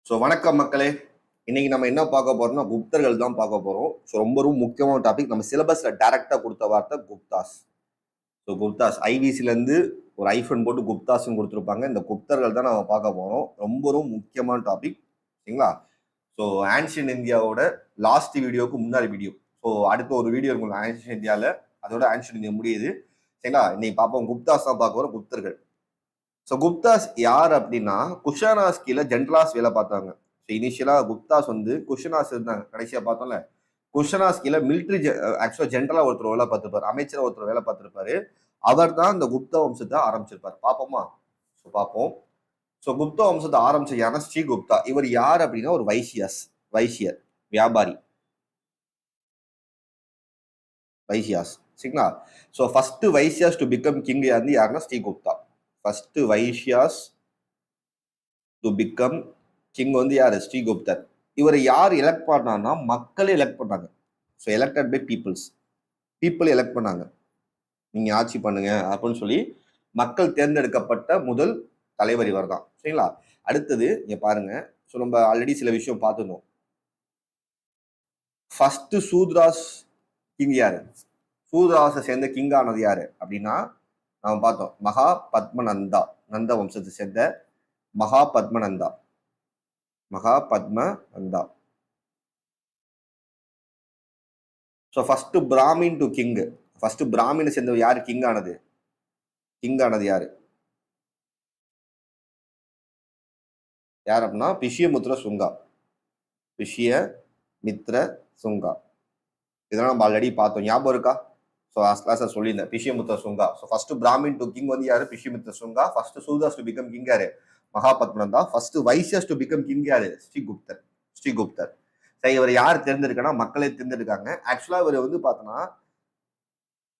So வணக்கம் மக்களே. இன்னைக்கு நம்ம என்ன பார்க்க போறோம்னா குப்தர்கள் தான் பார்க்க போறோம். ஸோ ரொம்ப முக்கியமான டாபிக். நம்ம சிலபஸ்ல டைரக்டா கொடுத்த வார்த்தை குப்தாஸ். ஸோ குப்தாஸ் ஐவிசில இருந்து ஒரு ஐஃபோன் போட்டு குப்தாஸ்ன்னு கொடுத்துருப்பாங்க. இந்த குப்தர்கள் தான் நம்ம பார்க்க போறோம். ரொம்ப முக்கியமான டாபிக். சரிங்களா? ஸோ ஆன்ஷியன் இந்தியாவோட லாஸ்ட் வீடியோக்கு முன்னாடி வீடியோ. ஸோ அடுத்த ஒரு வீடியோ இருக்கும் ஆன்ஷியன் இந்தியாவில். அதோட ஆன்ஷியன் இந்தியா முடியுது. சரிங்களா? இன்னைக்கு பார்ப்போம் குப்தாஸ் தான் பார்க்க போறோம். குப்தர்கள். ஸோ குப்தாஸ் யார் அப்படின்னா குஷானாஸ் கீழே ஜென்ரலாஸ் வேலை பார்த்தாங்க. ஸோ இனிஷியலா குப்தாஸ் வந்து குஷனாஸ் இருந்தாங்க. கடைசியா பார்த்தோம்ல குஷனாஸ் கீழே மிலிட்ரி ஆக்சுவலா ஜென்ரலா ஒருத்தர் வேலை பார்த்திருப்பாரு, அமைச்சரா ஒருத்தர் வேலை பார்த்திருப்பாரு. அவர் தான் இந்த குப்தா வம்சத்தை ஆரம்பிச்சிருப்பார். பார்ப்போமா? ஸோ பார்ப்போம். ஸோ குப்தா வம்சத்தை ஆரம்பிச்ச யாருன்னா ஸ்ரீகுப்தா. இவர் யார் அப்படின்னா ஒரு வைசியர் வியாபாரி வைசியாஸ். சரிங்களா? So first Vaishyas to become king யாருன்னா Srigupta. First Vaishyas to become king வந்து யாரு? ஸ்ரீகுப்தர். இவரை யார் எலெக்ட் பண்ணான்னா மக்களே எலெக்ட் பண்ணாங்க. So elected by people elect பண்ணாங்க. நீங்க ஆட்சி பண்ணுங்க அப்படின்னு சொல்லி மக்கள் தேர்ந்தெடுக்கப்பட்ட முதல் தலைவர் இவர் தான். சரிங்களா? அடுத்தது இங்க பாருங்க. ஸோ நம்ம ஆல்ரெடி சில விஷயம் பார்த்துருந்தோம். ஃபர்ஸ்ட் சூத்ராஸ் கிங் யாரு? சூத்ராஸை சேர்ந்த கிங் ஆனது யாரு அப்படின்னா நாம பார்த்தோம் மகா பத்மநந்தா. நந்த வம்சத்தை சேர்ந்த மகா Padmananda. So first brahmin to king. First brahmin சேர்ந்த யாரு கிங் ஆனது? யாரு அப்படின்னா பிஷ்யமித்ர சுங்கா. இதெல்லாம் நம்ம ஆல்ரெடி பார்த்தோம். ஞாபகம் இருக்கா? ஸோ கிளாஸ் சொல்லியிருந்தேன் Pushyamitra Shunga. So first brahmin to king வந்து யாரு? Pushyamitra Shunga. First Shudras to become king யாரு? Mahapadmananda. First Vaishyas to become king யாரு? ஸ்ரீகுப்தர். சரி, இவர் யார் தேர்ந்தெடுக்கனா? மக்களே தேர்ந்தெடுக்காங்க. ஆக்சுவலா இவர் வந்து பார்த்தோன்னா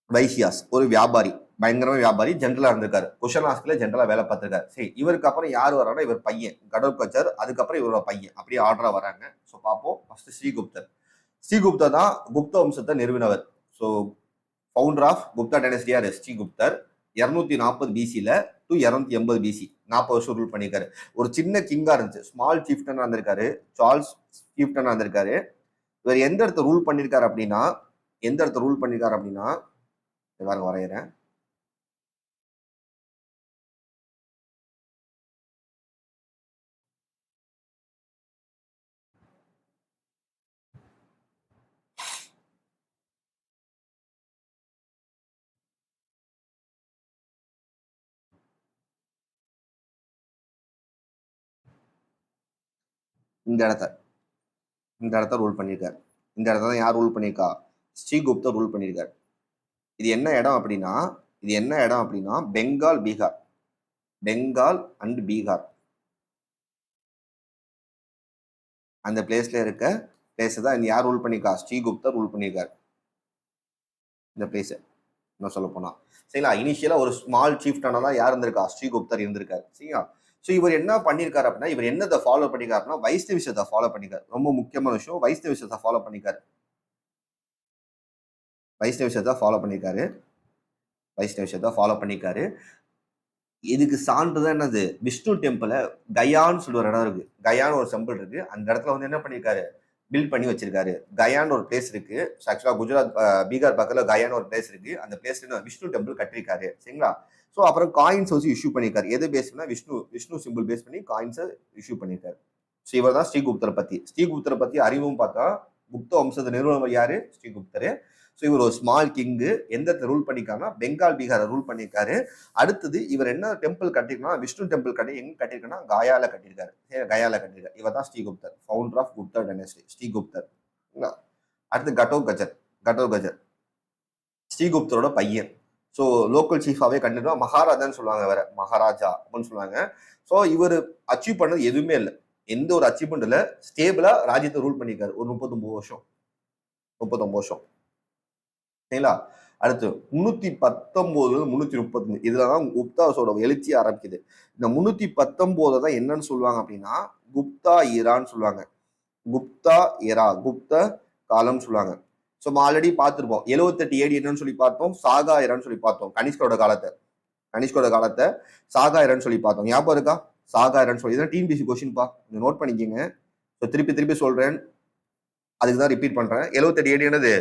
வைசியாஸ் ஒரு வியாபாரி, பயங்கரமா வியாபாரி, ஜென்ரலா இருந்திருக்காரு. குஷனாஸ்ல ஜென்ரலா வேலை பார்த்திருக்காரு. சரி, இவருக்கு அப்புறம் யார் வரானா இவர் பையன் கடோத்கச்சர். அதுக்கப்புறம் இவரோட பையன் அப்படியே ஆர்டரா வராங்க. ஸோ பார்ப்போம். ஃபர்ஸ்ட் ஸ்ரீகுப்தர் தான் குப்த வம்சத்தை நிறுவினவர். So founder of Gupta dynasty யார்? ஸ்ரீகுப்தர். 240 பிசில டு 280 பிசி 40 வருஷம் ரூல் பண்ணியிருக்காரு. ஒரு சின்ன கிங்கா இருந்துச்சு. ஸ்மால் சீஃப்டனா இருந்திருக்காரு. சார்ல்ஸ் சீஃப்டனா இருந்திருக்காரு. இவர் எந்த இடத்த ரூல் பண்ணியிருக்காரு அப்படின்னா பாருங்க வரைகிறேன். இந்த இடத்த ரூல் பண்ணியிருக்காரு. இந்த இடத்த தான் யார் ரூல் பண்ணியிருக்கா? ஸ்ரீகுப்தர் ரூல் பண்ணியிருக்காரு. இது என்ன இடம் அப்படின்னா பெங்கால் அண்ட் பீகார் அந்த பிளேஸ்ல இருக்க பிளேஸ் தான் யார் ரூல் பண்ணியிருக்கா? ஸ்ரீகுப்தர் ரூல் பண்ணியிருக்காரு. இந்த பிளேஸ் என்ன சொல்ல போனா சரிங்களா? இனிஷியலா ஒரு ஸ்மால் சீஃப்டானா தான் யார் இருந்திருக்கா? ஸ்ரீகுப்தர் இருந்திருக்காரு. சரிங்களா? ஸோ இவர் என்ன பண்ணியிருக்காரு அப்படின்னா இவர் என்னத்தை ஃபாலோ பண்ணிருக்காருன்னா வைஷ்ணவிசத்தை ஃபாலோ பண்ணிருக்காரு. ரொம்ப முக்கியமான விஷயம், வைஷ்ணவிசத்தை ஃபாலோ பண்ணிருக்காரு. இதுக்கு சான்றுதான் என்னது? விஷ்ணு டெம்பிள கயான்னு சொல்லி ஒரு இடம் இருக்கு. கயான்னு ஒரு டெம்பிள் இருக்கு. அந்த இடத்துல வந்து என்ன பண்ணிருக்காரு? பில்ட் பண்ணி வச்சிருக்காரு. கயான்னு ஒரு பிளேஸ் இருக்கு. ஆக்சுவலா குஜராத் பீகார் பக்கத்துல கயான்னு ஒரு பிளேஸ் இருக்கு. அந்த பிளேஸ்ல விஷ்ணு டெம்பிள் கட்டிருக்காரு. சரிங்களா? ஸோ அப்புறம் காயின்ஸ் வச்சு இஷ்யூ பண்ணிருக்காரு. எது பேஸ் பண்ணா விஷ்ணு சிம்பிள் பேஸ் பண்ணி காயின்ஸை இஷ்யூ பண்ணிருக்காரு. ஸோ இவர் தான் ஸ்ரீகுப்தரை பத்தி அறிவும் பார்த்தா குப்த வம்சத்தை நிறுவனம் யாரு? ஸ்ரீகுப்தரு. ஸோ இவர் ஒரு ஸ்மால் கிங்கு. எந்த ரூல் பண்ணிருக்காருன்னா பெங்கால் பீகாரை ரூல் பண்ணியிருக்காரு. அடுத்தது இவர் என்ன டெம்பிள் கட்டிருக்கா? விஷ்ணு டெம்பிள் எங்க கட்டிருக்கா? கயால கட்டியிருக்காரு. இவர் தான் ஸ்ரீகுப்தர், ஃபவுண்டர் ஆஃப் குப்தா டைனஸ்டி. ஸ்ரீகுப்தர். அடுத்து கடோத்கச்சர் ஸ்ரீகுப்தரோட பையன். ஸோ லோக்கல் சீஃபாவே கண்டிப்பா மகாராஜான்னு சொல்லுவாங்க. வேற மகாராஜா அப்படின்னு சொல்லுவாங்க. ஸோ இவர் அச்சீவ் பண்ணது எதுவுமே இல்லை. எந்த ஒரு அச்சீவ்மெண்ட் இல்லை. ஸ்டேபிளா ராஜ்யத்தை ரூல் பண்ணியிருக்காரு ஒரு 39 வருஷம். சரிங்களா? அடுத்து 319 335 இதுலதான் குப்தாஸோட எழுச்சி ஆரம்பிக்குது. இந்த 319 தான் என்னன்னு சொல்லுவாங்க அப்படின்னா குப்தா ஈரான்னு சொல்லுவாங்க. குப்த காலம் சொல்லுவாங்க. ஸோ நம்ம ஆல்ரெடி பார்த்துருப்போம். 78 ஏடி என்னன்னு சொல்லி பார்த்தோம். சாகா ஈரான்னு சொல்லி பார்த்தோம். கனிஷ்கோட காலத்தை சாகா ஈரான்னு சொல்லி பார்த்தோம். ஞாபகம் இருக்கா? சாகாரன்னு சொல்லி இதான் டிஎன்பிசி கொஸ்டின்ப்பா, கொஞ்சம் நோட் பண்ணிக்கோங்க. ஸோ திருப்பி திருப்பி சொல்றேன், அதுக்கு தான் ரிப்பீட் பண்றேன். 78 ஏடி என்னது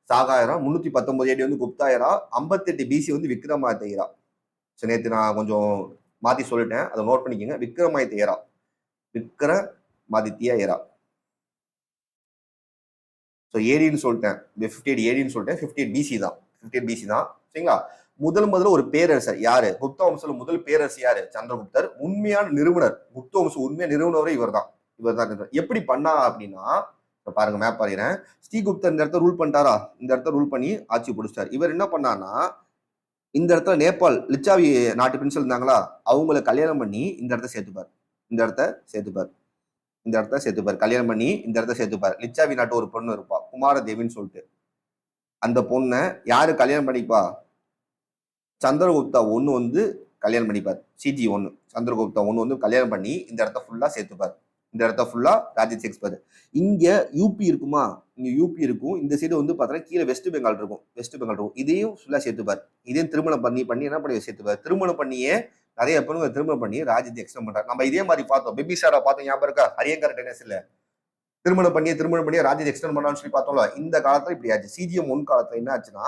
சாகாயரா, 319 ஏடி வந்து குப்தாயரா, 58 பிசி வந்து விக்ரமாதித்யரா. ஸோ நேற்று நான் கொஞ்சம் மாத்தி சொல்லிட்டேன், அதை நோட் பண்ணிக்கோங்க. விக்ரமாதித்யரா, விக்ரமாதித்ய ஏரா. ஸோ ஏடின்னு சொல்லிட்டேன், 58 ஏடின்னு சொல்லிட்டேன், 58 பிசி தான், 58 பிசி தான். சரிங்களா? முதல்ல ஒரு பேரரசர் யாரு? குப்த வம்சத்துல முதல் பேரரசு யாரு? சந்திரகுப்தர். உண்மையான நிறுவனர், குப்த வம்சம் உண்மையா நிறுவனவரே இவர் தான். எப்படி பண்ணா அப்படின்னா, பாருங்க மேப் பாருறேன். ஸ்ரீகுப்தர் இந்த இடத்த ரூல் பண்ணிட்டாரா, இந்த இடத்த ரூல் பண்ணி ஆட்சி பிடிச்சிட்டாரு. இவர் என்ன பண்ணான்னா, இந்த இடத்துல நேபாள் லிச்சாவி நாட்டு பிரின்சல் இருந்தாங்களா, அவங்கள கல்யாணம் பண்ணி இந்த இடத்த சேர்த்துப்பார், இந்த இடத்த சேர்த்துப்பார், இந்த இடத்த சேர்த்துப்பார், கல்யாணம் பண்ணி இந்த இடத்த சேர்த்துப்பார். லிச்சாவி நாட்டு ஒரு பொண்ணு இருப்பா, குமாரதேவின்னு சொல்லிட்டு. அந்த பொண்ணை யாரு கல்யாணம் பண்ணிப்பா? சந்திரகுப்தா ஒன்னு வந்து கல்யாணம் பண்ணிப்பார். சிஜி 1 சந்திரகுப்தா 1 வந்து கல்யாணம் பண்ணி இந்த இடத்த ஃபுல்லா சேர்த்துப்பார், இந்த இடத்த ஃபுல்லா ராஜ்யத்தை எக்ஸ்பார். இங்க யூபி இருக்குமா, இங்க யூபி இருக்கும். இந்த சைடு வந்து பார்த்தீங்கன்னா கீழே வெஸ்ட் பெங்கால் இருக்கும், வெஸ்ட் பெங்கால் இருக்கும். இதையும் ஃபுல்லா சேர்த்துப்பார். இதையும் திருமணம் பண்ணி என்ன பண்ணி சேர்த்துப்பார். திருமணம் பண்ணியே நிறைய பொண்ணுங்க திருமணம் பண்ணி ராஜ்யத்தை எக்ஸ்டெண்ட் பண்றாங்க. நம்ம இதே மாதிரி பார்த்தோம், பிபிசாரா பார்த்தோம், ஞாபகம் இருக்கா? ஹரியங்கர் டெனஸ்ல திருமணம் பண்ணியே ராஜ்யத்தை எக்ஸ்டெண்ட் பண்ணலாம்னு சொல்லி பார்த்தோம்ல. இந்த காலத்துல இப்படி ஆச்சு. சிஜிஎம் 1 காலத்துல என்ன ஆச்சுன்னா,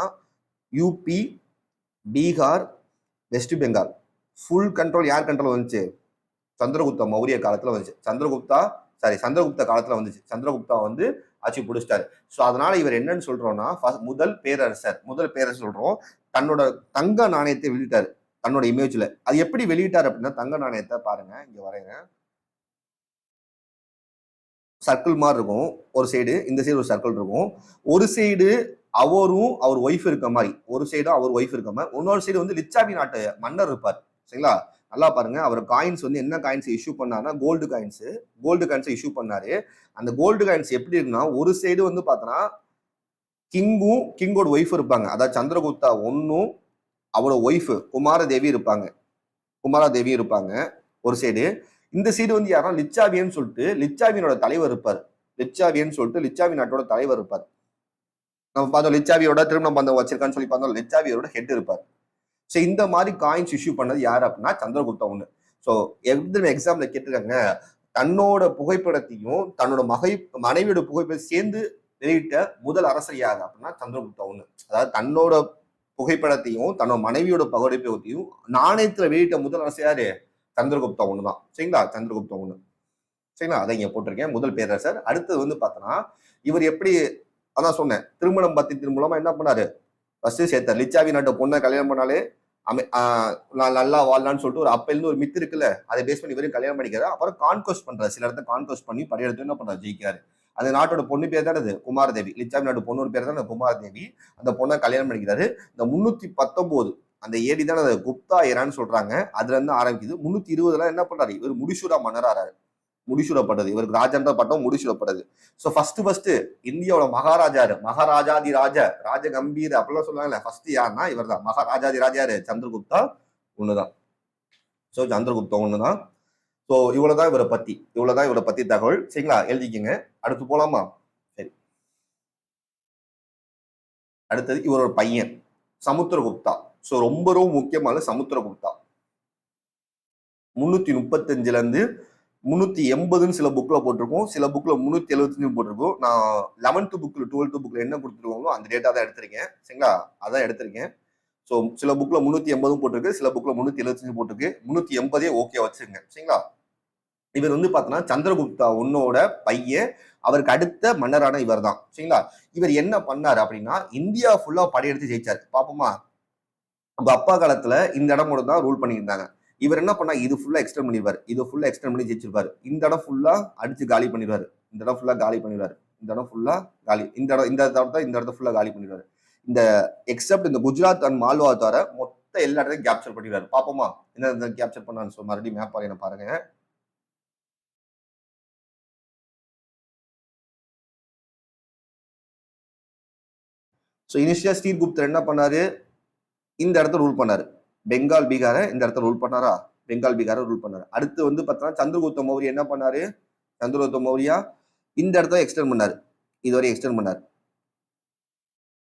UP, Bihar, West Bengal full control யார் கண்ட்ரோல் வந்துச்சு? சந்திரகுப்த மௌரிய காலத்துல வந்துச்சு. சந்திரகுப்த காலத்துல வந்துச்சு. சந்திரகுப்தா வந்து ஆட்சி பிடிச்சிட்டாரு. ஸோ அதனால இவர் என்னன்னு சொல்றோம்னா, முதல் பேரரசர் சொல்றோம். தன்னோட தங்க நாணயத்தை வெளியிட்டாரு, தன்னோட இமேஜ்ல. அது எப்படி வெளியிட்டாரு அப்படின்னா, தங்க நாணயத்தை பாருங்க, இங்க வரைகிறேன். சர்க்கிள் மாதிரி இருக்கும் ஒரு சைடு, இந்த சைடு ஒரு சர்க்கிள் இருக்கும். ஒரு சைடு அவரும் அவர் ஒய்ஃப் இருக்க மாதிரி, ஒரு சைடு அவர் ஒய்ஃப் இருக்க மாதிரி, இன்னொரு சைடு வந்து லிச்சாவி நாட்டு மன்னர் இருப்பார். சரிங்களா? நல்லா பாருங்க. அவர் காயின்ஸ் வந்து என்ன காயின்ஸ் இஷ்யூ பண்ணாருன்னா, கோல்டு காயின்ஸ் இஷ்யூ பண்ணாரு. அந்த கோல்டு காயின்ஸ் எப்படி இருக்குன்னா, ஒரு சைடு வந்து பார்த்தோன்னா கிங்கோட ஒய்ஃப் இருப்பாங்க, அதாவது சந்திரகுப்தா 1 அவரோட ஒய்ஃப் குமாரதேவி இருப்பாங்க ஒரு சைடு. இந்த சைடு வந்து யாரும் லிச்சாவியன்னு சொல்லிட்டு லிச்சாவியனோட தலைவர் இருப்பார். லிச்சாவி நாட்டோட தலைவர் இருப்பார். நம்ம பார்த்தோம் லிச்சாவியோட திருமணம் பந்தம் வச்சிருக்கான்னு சொல்லி பார்த்தோம், லிச்சாவியோட ஹெட் இருப்பார். ஸோ இந்த மாதிரி காயின்ஸ் இஷ்யூ பண்ணது யாரு அப்படின்னா சந்திரகுப்தா 1. ஸோ எக்ஸாம்ல கேட்டிருக்காங்க, தன்னோட புகைப்படத்தையும் தன்னோட மனைவியோட புகைப்படம் சேர்ந்து வெளியிட்ட முதல் அரசர் யாரு அப்படின்னா சந்திரகுப்தா 1. அதாவது தன்னோட புகைப்படத்தையும் தன்னோட மனைவியோட புகைப்படத்தையும் நாணயத்துல வெளியிட்ட முதல் அரசர் யாரு? சந்திரகுப்தா 1 தான். சரிங்களா? சந்திரகுப்தா 1. சரிங்களா? அதை இங்க போட்டிருக்கேன், முதல் பேரரசர். அடுத்தது வந்து பார்த்தோன்னா, இவர் எப்படி, அதான் சொன்னேன், திருமணம் பத்திரத்தின் மூலமா என்ன பண்ணாரு? ஃபர்ஸ்ட் சேர்த்தார். லிச்சாவி நாட்டு பொண்ணை கல்யாணம் பண்ணாலே நல்லா வாழலான்னு சொல்லிட்டு ஒரு அப்பையிலிருந்து ஒரு மித்து இருக்குல்ல, அதை பேஸ் பண்ணி இவரும் கல்யாணம் பண்ணிக்கிறாரு. அப்புறம் கான்கோஸ்ட் பண்றாரு, சில இடத்த கான்கோஸ்ட் பண்ணி படையெடுத்து என்ன பண்றாரு? ஜெயிக்கிறாரு. அந்த நாட்டோட பொண்ணு பேர் தான் அது குமாரதேவி. லிச்சாவி நாட்டு பொண்ணு பேர் தான் குமாரதேவி. அந்த பொண்ணை கல்யாணம் பண்ணிக்கிறாரு. இந்த 319 அந்த ஏடி தான் அதை குப்தா ஏரான்னு சொல்றாங்க, அதுல இருந்து ஆரம்பிக்குது. 320 என்ன பண்றாரு? இவர் முடிசூரா மன்னராரு. முடிசூரப்பட்டது, இவருக்கு ராஜன்ற பட்டம் முடிசூரப்பட்டது. ஸோ ஃபர்ஸ்ட் இந்தியாவோட மகாராஜாதி ராஜ கம்பீர் அப்படிலாம் சொல்லுவாங்கல்ல, ஃபர்ஸ்ட் யாருன்னா இவர் தான். மகாராஜாதி ராஜா யாரு? சந்திரகுப்தா 1 தான். ஸோ சந்திரகுப்தா 1 தான். ஸோ இவ்வளவுதான் இவரை பத்தி தகவல். சரிங்களா? எழுதிக்கங்க. அடுத்து போலாமா? சரி. அடுத்தது இவரோட பையன் சமுத்திரகுப்தா. ஸோ ரொம்ப முக்கியமான சமுத்திரகுப்தா 335 இருந்து 380 சில புக்ல போட்டிருக்கோம், சில புக்ல 375 போட்டிருக்கோம். நான் 11th புக்ல 12th புக்ல என்ன கொடுத்துருக்கோங்களோ அந்த டேட்டா தான் எடுத்திருக்கேன். சரிங்களா? அதான் எடுத்திருக்கேன். ஸோ சில புக்ல 380 போட்டிருக்கு, சில புக்ல 375 போட்டிருக்கு. 380 ஓகே வச்சுருங்க. சரிங்களா? இவர் வந்து பார்த்தோன்னா சந்திரகுப்தா 1ஓட பையன், அவருக்கு அடுத்த மன்னரான இவர் தான். சரிங்களா? இவர் என்ன பண்ணாரு அப்படின்னா, இந்தியா ஃபுல்லா படையெடுத்து ஜெயிச்சாரு. பாப்போமா? நம்ம அப்பா காலத்துல இந்த இடம் மட்டும் தான் ரூல் பண்ணியிருந்தாங்க. இவர் என்ன பண்ணா, இது ஃபுல்லா எக்ஸ்டெண்ட் பண்ணிடுவார், இது ஃபுல்லா எக்ஸ்டெண்ட் பண்ணி ஜெயிச்சிருப்பாரு. இந்த இடம் ஃபுல்லா அடிச்சு காலி பண்ணிடுவாரு, இந்த இடம் ஃபுல்லா காலி பண்ணிடுவாரு, இந்த இடம் ஃபுல்லா காலி, இந்த இடத்த ஃபுல்லா காலி பண்ணிடுவாரு. இந்த எக்ஸப்ட் இந்த குஜராத் அண்ட் மால்வா தவிர மொத்த எல்லா இடத்தையும் கேப்சர் பண்ணிடுவாரு. பாப்போமா என்ன கேப்சர் பண்ணான்னு சொல்லி மறுபடியும் மேப் பாருங்க பாருங்க. ஸோ இனிஷியா ஸ்ரீகுப்தர் என்ன பண்ணாரு? இந்த இடத்த ரூல் பண்ணாரு. பெங்கால் பீகார இந்த இடத்த ரூல் பண்ணாரா? பெங்கால் பீகார ரூல் பண்ணாரு. அடுத்து வந்து பார்த்தோன்னா சந்திரகுப்த மௌரிய என்ன பண்ணாரு? சந்திரகுப்த மௌரியா இந்த இடத்த எக்ஸ்டெண்ட் பண்ணாரு, இதுவரை எக்ஸ்டெண்ட் பண்ணாரு.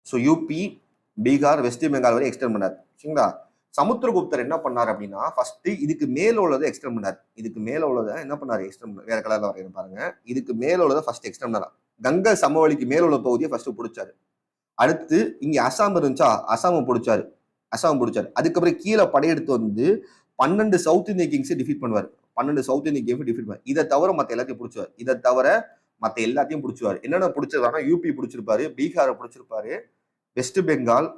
ஸோ யூபி, பீகார், வெஸ்ட் பெங்கால் வரை எக்ஸ்டெண்ட் பண்ணாரு. சரிங்களா? சமுத்திரகுப்தர் என்ன பண்ணாரு அப்படின்னா ஃபர்ஸ்ட் இதுக்கு மேல உள்ளதை எக்ஸ்டெண்ட் பண்ணாரு. இதுக்கு மேல உள்ளதை என்ன பண்ணாரு எக்ஸ்டெண்ட் பண்ணாரு. வேற கலர்ல வரையணும் பாருங்க. இதுக்கு மேல உள்ளதை ஃபர்ஸ்ட் எக்ஸ்டெண்ட் பண்ணாரு. கங்கை சமவெளிக்கு மேல உள்ள பகுதியை ஃபர்ஸ்ட் பிடிச்சாரு. அடுத்து இங்க அசாம் இருந்துச்சா, அசாம பிடிச்சாரு. அசாம் பிடிச்சாரு. அதுக்கப்புறம் கீழே படையெடுத்து வந்து 12 சவுத் இந்திய கிங்ஸை டிஃபீட் பண்ணுவார். 12 சவுத் இந்திய கிங்ஸ் டிஃபீட் பண்ணுவார். இதை தவிர மத்த எல்லாத்தையும் பிடிச்சுவார். இதை தவிர மத்த எல்லாத்தையும் பிடிச்சுவார். என்னென்ன பிடிச்சிருக்காருன்னா யூபி பிடிச்சிருப்பாரு, பீகாரை பிடிச்சிருப்பாரு, வெஸ்ட் பெங்கால்,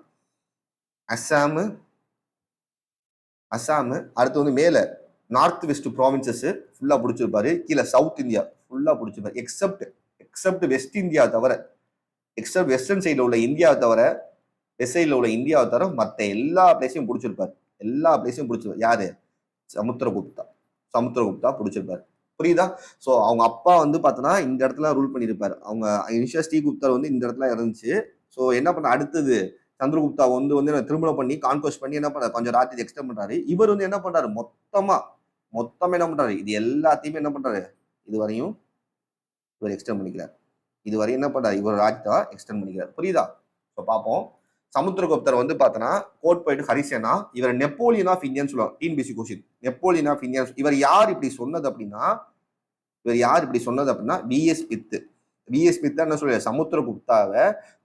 அசாம், அடுத்து வந்து மேல நார்த் வெஸ்ட் ப்ராவின்சஸ் ஃபுல்லா பிடிச்சிருப்பாரு. கீழே சவுத் இந்தியா ஃபுல்லா பிடிச்சிருப்பாரு. எக்ஸப்ட் வெஸ்ட் இந்தியா தவிர, எக்ஸப்ட் வெஸ்டர்ன் சைடில் உள்ள இந்தியாவை தவிர, வெஸ்ட் சைடில் உள்ள இந்தியாவை தவிர மற்ற எல்லா பிளேஸையும் பிடிச்சிருப்பாரு. எல்லா பிளேஸையும் பிடிச்சிருப்பாரு. யாரு? சமுத்திரகுப்தா பிடிச்சிருப்பாரு. புரியுதா? ஸோ அவங்க அப்பா வந்து பார்த்தோன்னா இந்த இடத்துல ரூல் பண்ணியிருப்பாரு. அவங்க இனிஷியா ஸ்ரீகுப்தர் வந்து இந்த இடத்துல இருந்துச்சு. ஸோ என்ன பண்ண அடுத்தது சந்திரகுப்தா வந்து திருமணம் பண்ணி கான்கோஸ்ட் பண்ணி என்ன பண்ணாரு, கொஞ்சம் ராத்திரி எக்ஸ்டெண்ட் பண்றாரு. இவர் வந்து என்ன பண்றாரு, மொத்தமா என்ன பண்றாரு, இது எல்லாத்தையுமே என்ன பண்றாரு, இதுவரையும் இவர் எக்ஸ்டெண்ட் பண்ணிக்கிறார். இதுவரையும் என்ன பண்றாரு, இவர் ராஜ்யத்தை எக்ஸ்டெண்ட் பண்ணிக்கிறார். புரியுதா? ஸோ பார்ப்போம். சமுத்திரகுப்தர் வந்து பார்த்தோன்னா கோட் போயிட்டு ஹரிசேனா, இவர் நெப்போலியன் ஆஃப் இந்தியன் சொல்லுவாங்க. TNPSC question. Napoleon of Indian. இவர் யார் இப்படி சொன்னது அப்படின்னா விஎஸ் பித்து. விஎஸ் பித்தா என்ன சொல்ல, சமுத்திரகுப்தாவை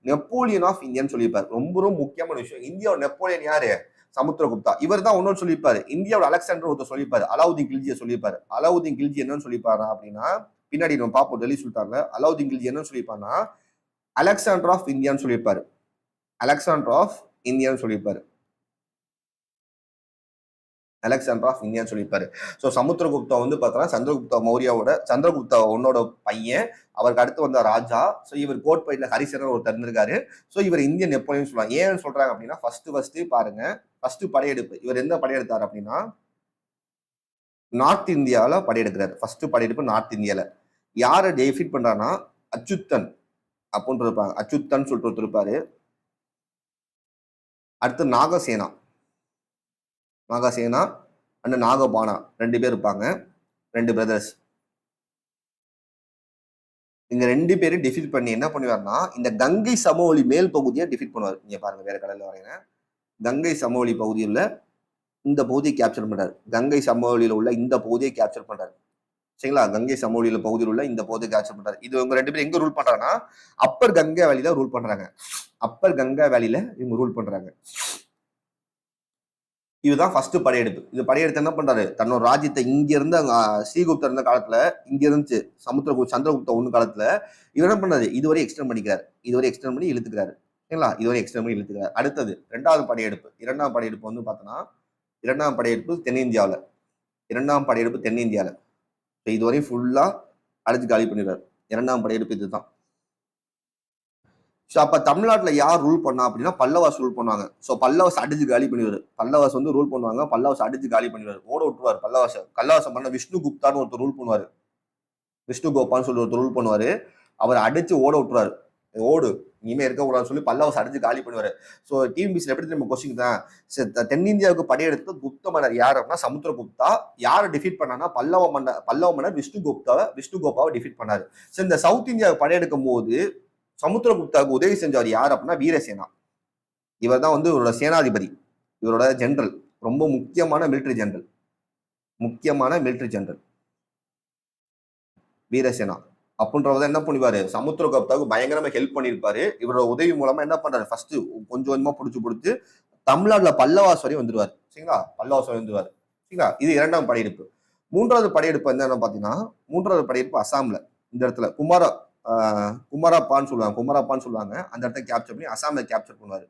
நெப்போலியன் ஆஃப் இந்தியன் சொல்லியிருப்பார். ரொம்ப ரொம்ப முக்கியமான விஷயம். இந்தியாவோட நெப்போலியன் யாரு? சமுத்திரகுப்தா. இவர் தான் ஒன்னொன்னு சொல்லியிருப்பாரு. இந்தியாவோட அலெக்சாண்டர் ஒருத்தர் சொல்லியிருப்பாரு, அலாவுதீன் கில்ஜியை சொல்லியிருப்பாரு. அலாவுதீன் கில்ஜி என்னன்னு சொல்லியிருப்பாரு அப்படின்னா, பின்னாடி நம்ம பார்ப்போம் டெல்லி சுல்தான்ல. அலாவுதீன் கில்ஜி என்னன்னு சொல்லியிருப்பாருன்னா அலெக்சாண்டர் ஆஃப் இந்தியான்னு சொல்லியிருப்பாரு. அலெக்சாண்டர் ஆஃப் இந்தியான்னு சொல்லியிருப்பாரு. அலெக்சாண்டர் ஆஃப் இந்தியான்னு சொல்லியிருப்பாரு. ஸோ சமுத்திரகுப்தா வந்து பார்த்தோன்னா சந்திரகுப்தா ஒன்னோட பையன், அவருக்கு அடுத்து வந்த ராஜா. ஸோ இவர் கோட்பைட்ல ஹரிசரன் ஒரு இருந்திருக்காரு. ஸோ இவர் இந்தியன் நெப்போலியன் சொல்லுவாங்க. ஏன்னு சொல்றாங்க அப்படின்னா ஃபர்ஸ்ட் பாருங்க, ஃபர்ஸ்ட் படையெடுப்பு இவர் எந்த படையெடுத்தார் அப்படின்னா நார்த் இந்தியாவில் படையெடுக்கிறார். ஃபர்ஸ்ட் படையெடுப்பு நார்த் இந்தியாவில். யாரை டெஃபீட் பண்றாருன்னா அச்சுத்தன் அப்படின்னு இருப்பாங்க. அச்சுத்தன் சொல்லிட்டு ஒருத்தர் இருப்பாரு. அடுத்து நாகசேனா அண்ட் நாகபானா 2 பேர் இருப்பாங்க. 2 பிரதர்ஸ். இங்க 2 பேரும் டிஃபீட் பண்ணி என்ன பண்ணுவார்னா இந்த கங்கை சமவெளி மேல் பகுதியை டிஃபீட் பண்ணுவார். நீங்க பாருங்க வேற கலர்ல வரையறேன். கங்கை சமவெளி பகுதியில் இந்த பகுதியை கேப்சர் பண்றாரு. கங்கை சமவெளியில உள்ள இந்த பகுதியை கேப்சர் பண்றாரு. சரிங்களா? கங்கை சமவெளியில பகுதியில் உள்ள இந்த பகுதியை கேப்சர் பண்றாரு. இது இவங்க 2 பேரும் எங்க ரூல் பண்றாங்கன்னா அப்பர் கங்கை வேலியில ரூல் பண்றாங்க. அப்பர் கங்கை வேலியில இவங்க ரூல் பண்றாங்க. இதுதான் ஃபர்ஸ்ட் படையெடுப்பு. இது படையெடுத்து என்ன பண்றாரு, தன்னோட ராஜ்யத்தை இங்க இருந்து ஸ்ரீகுப்தர் இருந்த காலத்துல இங்க இருந்துச்சு சந்திரகுப்தா ஒண்ணு காலத்துல இவர் என்ன பண்ணாரு, இதுவரை எக்ஸ்டெண்ட் பண்ணிக்கிறாரு. இதுவரை எக்ஸ்டெண்ட் பண்ணி இழுத்துக்கிறாரு. சரிங்களா? இதுவரை எக்ஸ்டெண்ட் பண்ணி இழுத்துக்கிறாரு. அடுத்தது இரண்டாவது படையெடுப்பு வந்து பார்த்தோன்னா இரண்டாம் படையெடுப்பு தென்னிந்தியாவில். இதுவரையும் ஃபுல்லா அடிச்சு காலி பண்ணிடுறாரு. இரண்டாம் படையெடுப்பு இதுதான். ஸோ அப்ப தமிழ்நாட்டுல யார் ரூல் பண்ணா அப்படின்னா பல்லவாஸ் ரூல் பண்ணுவாங்க. ஸோ பல்லவாஸ் அடிச்சு காலி பண்ணிடுவாரு. பல்லவாஸ் வந்து ரூல் பண்ணுவாங்க. பல்லவாஸ் அடிச்சு காலி பண்ணிடுவாரு. ஓட விட்டுருவாரு பல்லவாச. கல்லவாசம் பண்ண விஷ்ணு குப்தான்னு ஒருத்தர் ரூல் பண்ணுவாரு. விஷ்ணு கோபான்னு சொல்லி ஒருத்தர் ரூல் பண்ணுவாரு. அவர் அடிச்சு ஓட விட்டுருவாரு. ஓடு இனிமே இருக்க கூடாதுன்னு சொல்லி பல்லவாஸ் அடிச்சு காலி பண்ணுவாரு. ஸோ டிஎன்பிஎஸ்சில எப்படி நம்ம கொஸ்டின் தான் தென்னிந்தியாவுக்கு படையெடுத்து குப்த மன்னர் யார் அப்படின்னா சமுத்திரகுப்தா. யாரை டிஃபீட் பண்ணானா பல்லவ மன்னர் விஷ்ணு கோபாவை டிஃபீட் பண்ணாரு. ஸோ இந்த சவுத் இந்தியாவுக்கு படையெடுக்கும் போது சமுத்திரகுப்தாவுக்கு உதவி செஞ்சவர் யார் அப்படின்னா வீரசேனா. இவர் தான் வந்து இவரோட சேனாதிபதி, இவரோட ஜெனரல், ரொம்ப முக்கியமான மிலிட்டரி ஜெனரல் வீரசேனா அப்படின்றத என்ன பண்ணுவாரு, சமுத்திரகுப்தாவுக்கு பயங்கரமா ஹெல்ப் பண்ணியிருப்பாரு. இவரோட உதவி மூலமா என்ன பண்றாரு, ஃபர்ஸ்ட் கொஞ்சம் கொஞ்சமா பிடிச்சு தமிழ்நாட்டுல பல்லவாஸ் வரையும் வந்துருவாரு. சரிங்களா? சரிங்களா? இது இரண்டாம் படையெடுப்பு. மூன்றாவது படையெடுப்பு என்னன்னு பாத்தீங்கன்னா அசாம்ல. இந்த இடத்துல குமாரப்பான்னு சொல்லுவாங்க. அந்த இடத்த கேப்சர் பண்ணி அசாமை கேப்சர் பண்ணுவாரு.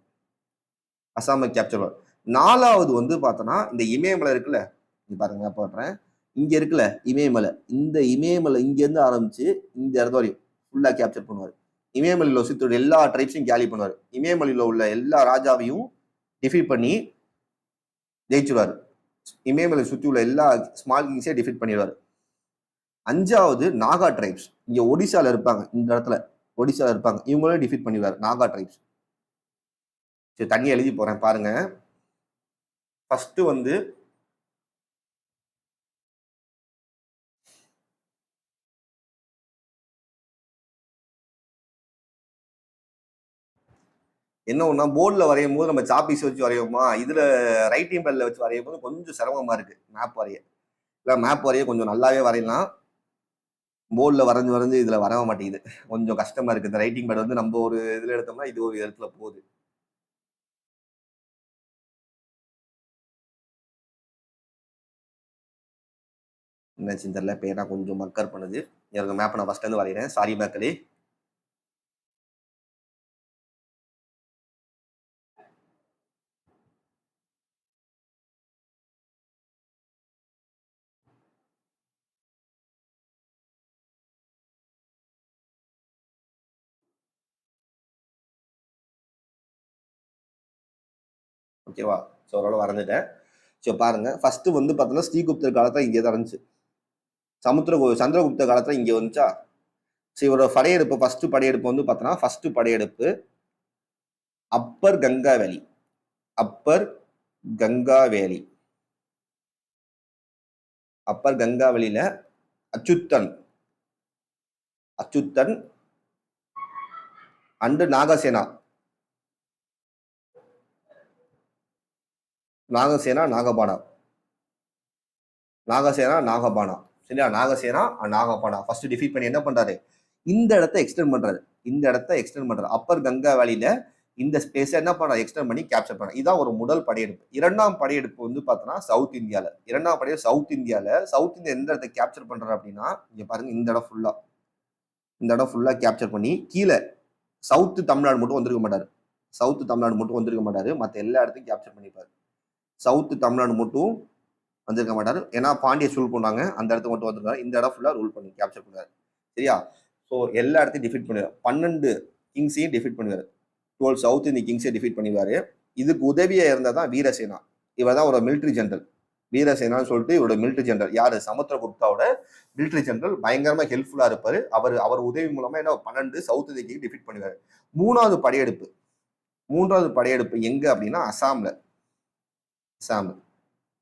நாலாவது வந்து பார்த்தோன்னா இந்த இமயமலை இருக்குல்ல, பாருங்க போடுறேன். இங்க இருக்குல்ல இமயமலை, இந்த இமயமலை இங்க இருந்து ஆரம்பிச்சு இந்த இடத்த வரையும் ஃபுல்லா கேப்சர் பண்ணுவாரு. இமயமலையில சுத்தி எல்லா ட்ரைப்ஸையும் கேலி பண்ணுவாரு. இமயமலையில உள்ள எல்லா ராஜாவையும் டிஃபீட் பண்ணி ஜெயிச்சுருவாரு. இமயமலை சுத்தி உள்ள எல்லா ஸ்மால் கிங்ஸையும் டிஃபீட் பண்ணிடுவாரு. அஞ்சாவது நாகா ட்ரைப்ஸ் இங்க ஒடிசால இருப்பாங்க. இந்த இடத்துல ஒடிசால இருப்பாங்க. இவங்களும் டிஃபீட் பண்ணிடுவாரு நாகா ட்ரைப்ஸ். சரி, தண்ணி எழுதி போறேன் பாருங்க. ஃபர்ஸ்ட் வந்து என்ன ஒன்றா போர்டில் வரையும் போது நம்ம சாப்பீஸ் வச்சு வரையோமா, இதில் ரைட்டிங் பேடில் வச்சு வரையும் போது கொஞ்சம் சிரமமாக இருக்குது மேப் வரைய. இல்லை மேப் வரைய கொஞ்சம் நல்லாவே வரையலாம். போர்டில் வரைஞ்சு இதில் வரவே மாட்டேங்குது. கொஞ்சம் கஷ்டமாக இருக்குது. இந்த ரைட்டிங் பேட் வந்து நம்ம ஒரு இதில் எடுத்தோம்னா இது ஒரு இடத்துல போகுது. என்னாச்சுன்னு தெரியல. பேனா கொஞ்சம் மக்கர் பண்ணுது. எனக்கு மேப்பை நான் ஃபஸ்ட்லேருந்து வரைகிறேன். சாரி மேக்களே. ஓகேவா? ஸோ ஓரளவு வரைஞ்சிட்டேன். ஸோ பாருங்க, ஃபர்ஸ்ட் வந்து பார்த்தோன்னா ஸ்ரீகுப்தர் காலத்தில் இங்கே தான் இருந்துச்சு. சந்திரகுப்த காலத்தில் இங்கே வந்துச்சா. ஸோ இவரோட படையெடுப்பு ஃபர்ஸ்ட் படையெடுப்பு வந்து பார்த்தோன்னா ஃபர்ஸ்ட் படையெடுப்பு அப்பர் கங்கா வேலி. அப்பர் கங்கா வேலி. அப்பர் கங்கா வேலியில அச்சுத்தன் அண்டு நாகசேனா நாகபானா சரியா. நாகசேனா நாகபானா ஃபர்ஸ்ட் டிஃபீட் பண்ணி என்ன பண்றாரு, இந்த இடத்தை எக்ஸ்டெண்ட் பண்றாரு. அப்பர் கங்கா வேலியில இந்த ஸ்பேஸை என்ன பண்றாரு, எக்ஸ்டெண்ட் பண்ணி கேப்சர் பண்ண. இதான் ஒரு முதல் படையெடுப்பு. இரண்டாம் படையெடுப்பு வந்து பார்த்தோன்னா சவுத் இந்தியாவில். சவுத் இந்தியா எந்த இடத்தை கேப்சர் பண்றாரு அப்படின்னா, இங்க பாருங்க, இந்த இடம் ஃபுல்லா கேப்சர் பண்ணி கீழே சவுத்து தமிழ்நாடு மட்டும் வந்திருக்க மாட்டாரு. மற்ற எல்லா இடத்தையும் கேப்சர் பண்ணிப்பாரு. சவுத்து தமிழ்நாடு மட்டும் வந்திருக்க மாட்டாரு. ஏன்னா பாண்டிய ரூல் பண்ணாங்க, அந்த இடத்துக்கு மட்டும் வந்திருக்காரு. இந்த இடம் ஃபுல்லா ரூல் பண்ணி கேப்சர் பண்ணாரு. சரியா. ஸோ எல்லா இடத்தையும் டிஃபீட் பண்ணுவார். 12 கிங்ஸையும் டிஃபீட் பண்ணுவார். 12 சவுத் இந்திய கிங்ஸையும் டிஃபீட் பண்ணிடுவாரு. இதுக்கு உதவியா இருந்ததான் வீரசேனா. இவர் தான் ஒரு மிலிட்ரி ஜெனரல். வீரசேனான்னு சொல்லிட்டு இவரோட மிலிட்ரி ஜெனரல் யாரு, சமுத்திரகுப்தாவோட மிலிட்ரி ஜெனரல். பயங்கரமா ஹெல்ப்ஃபுல்லா இருப்பாரு. அவர் உதவி மூலமா என்ன 12 சவுத் இந்திய டிஃபீட் பண்ணுவாரு. மூன்றாவது படையெடுப்பு எங்க அப்படின்னா அசாம்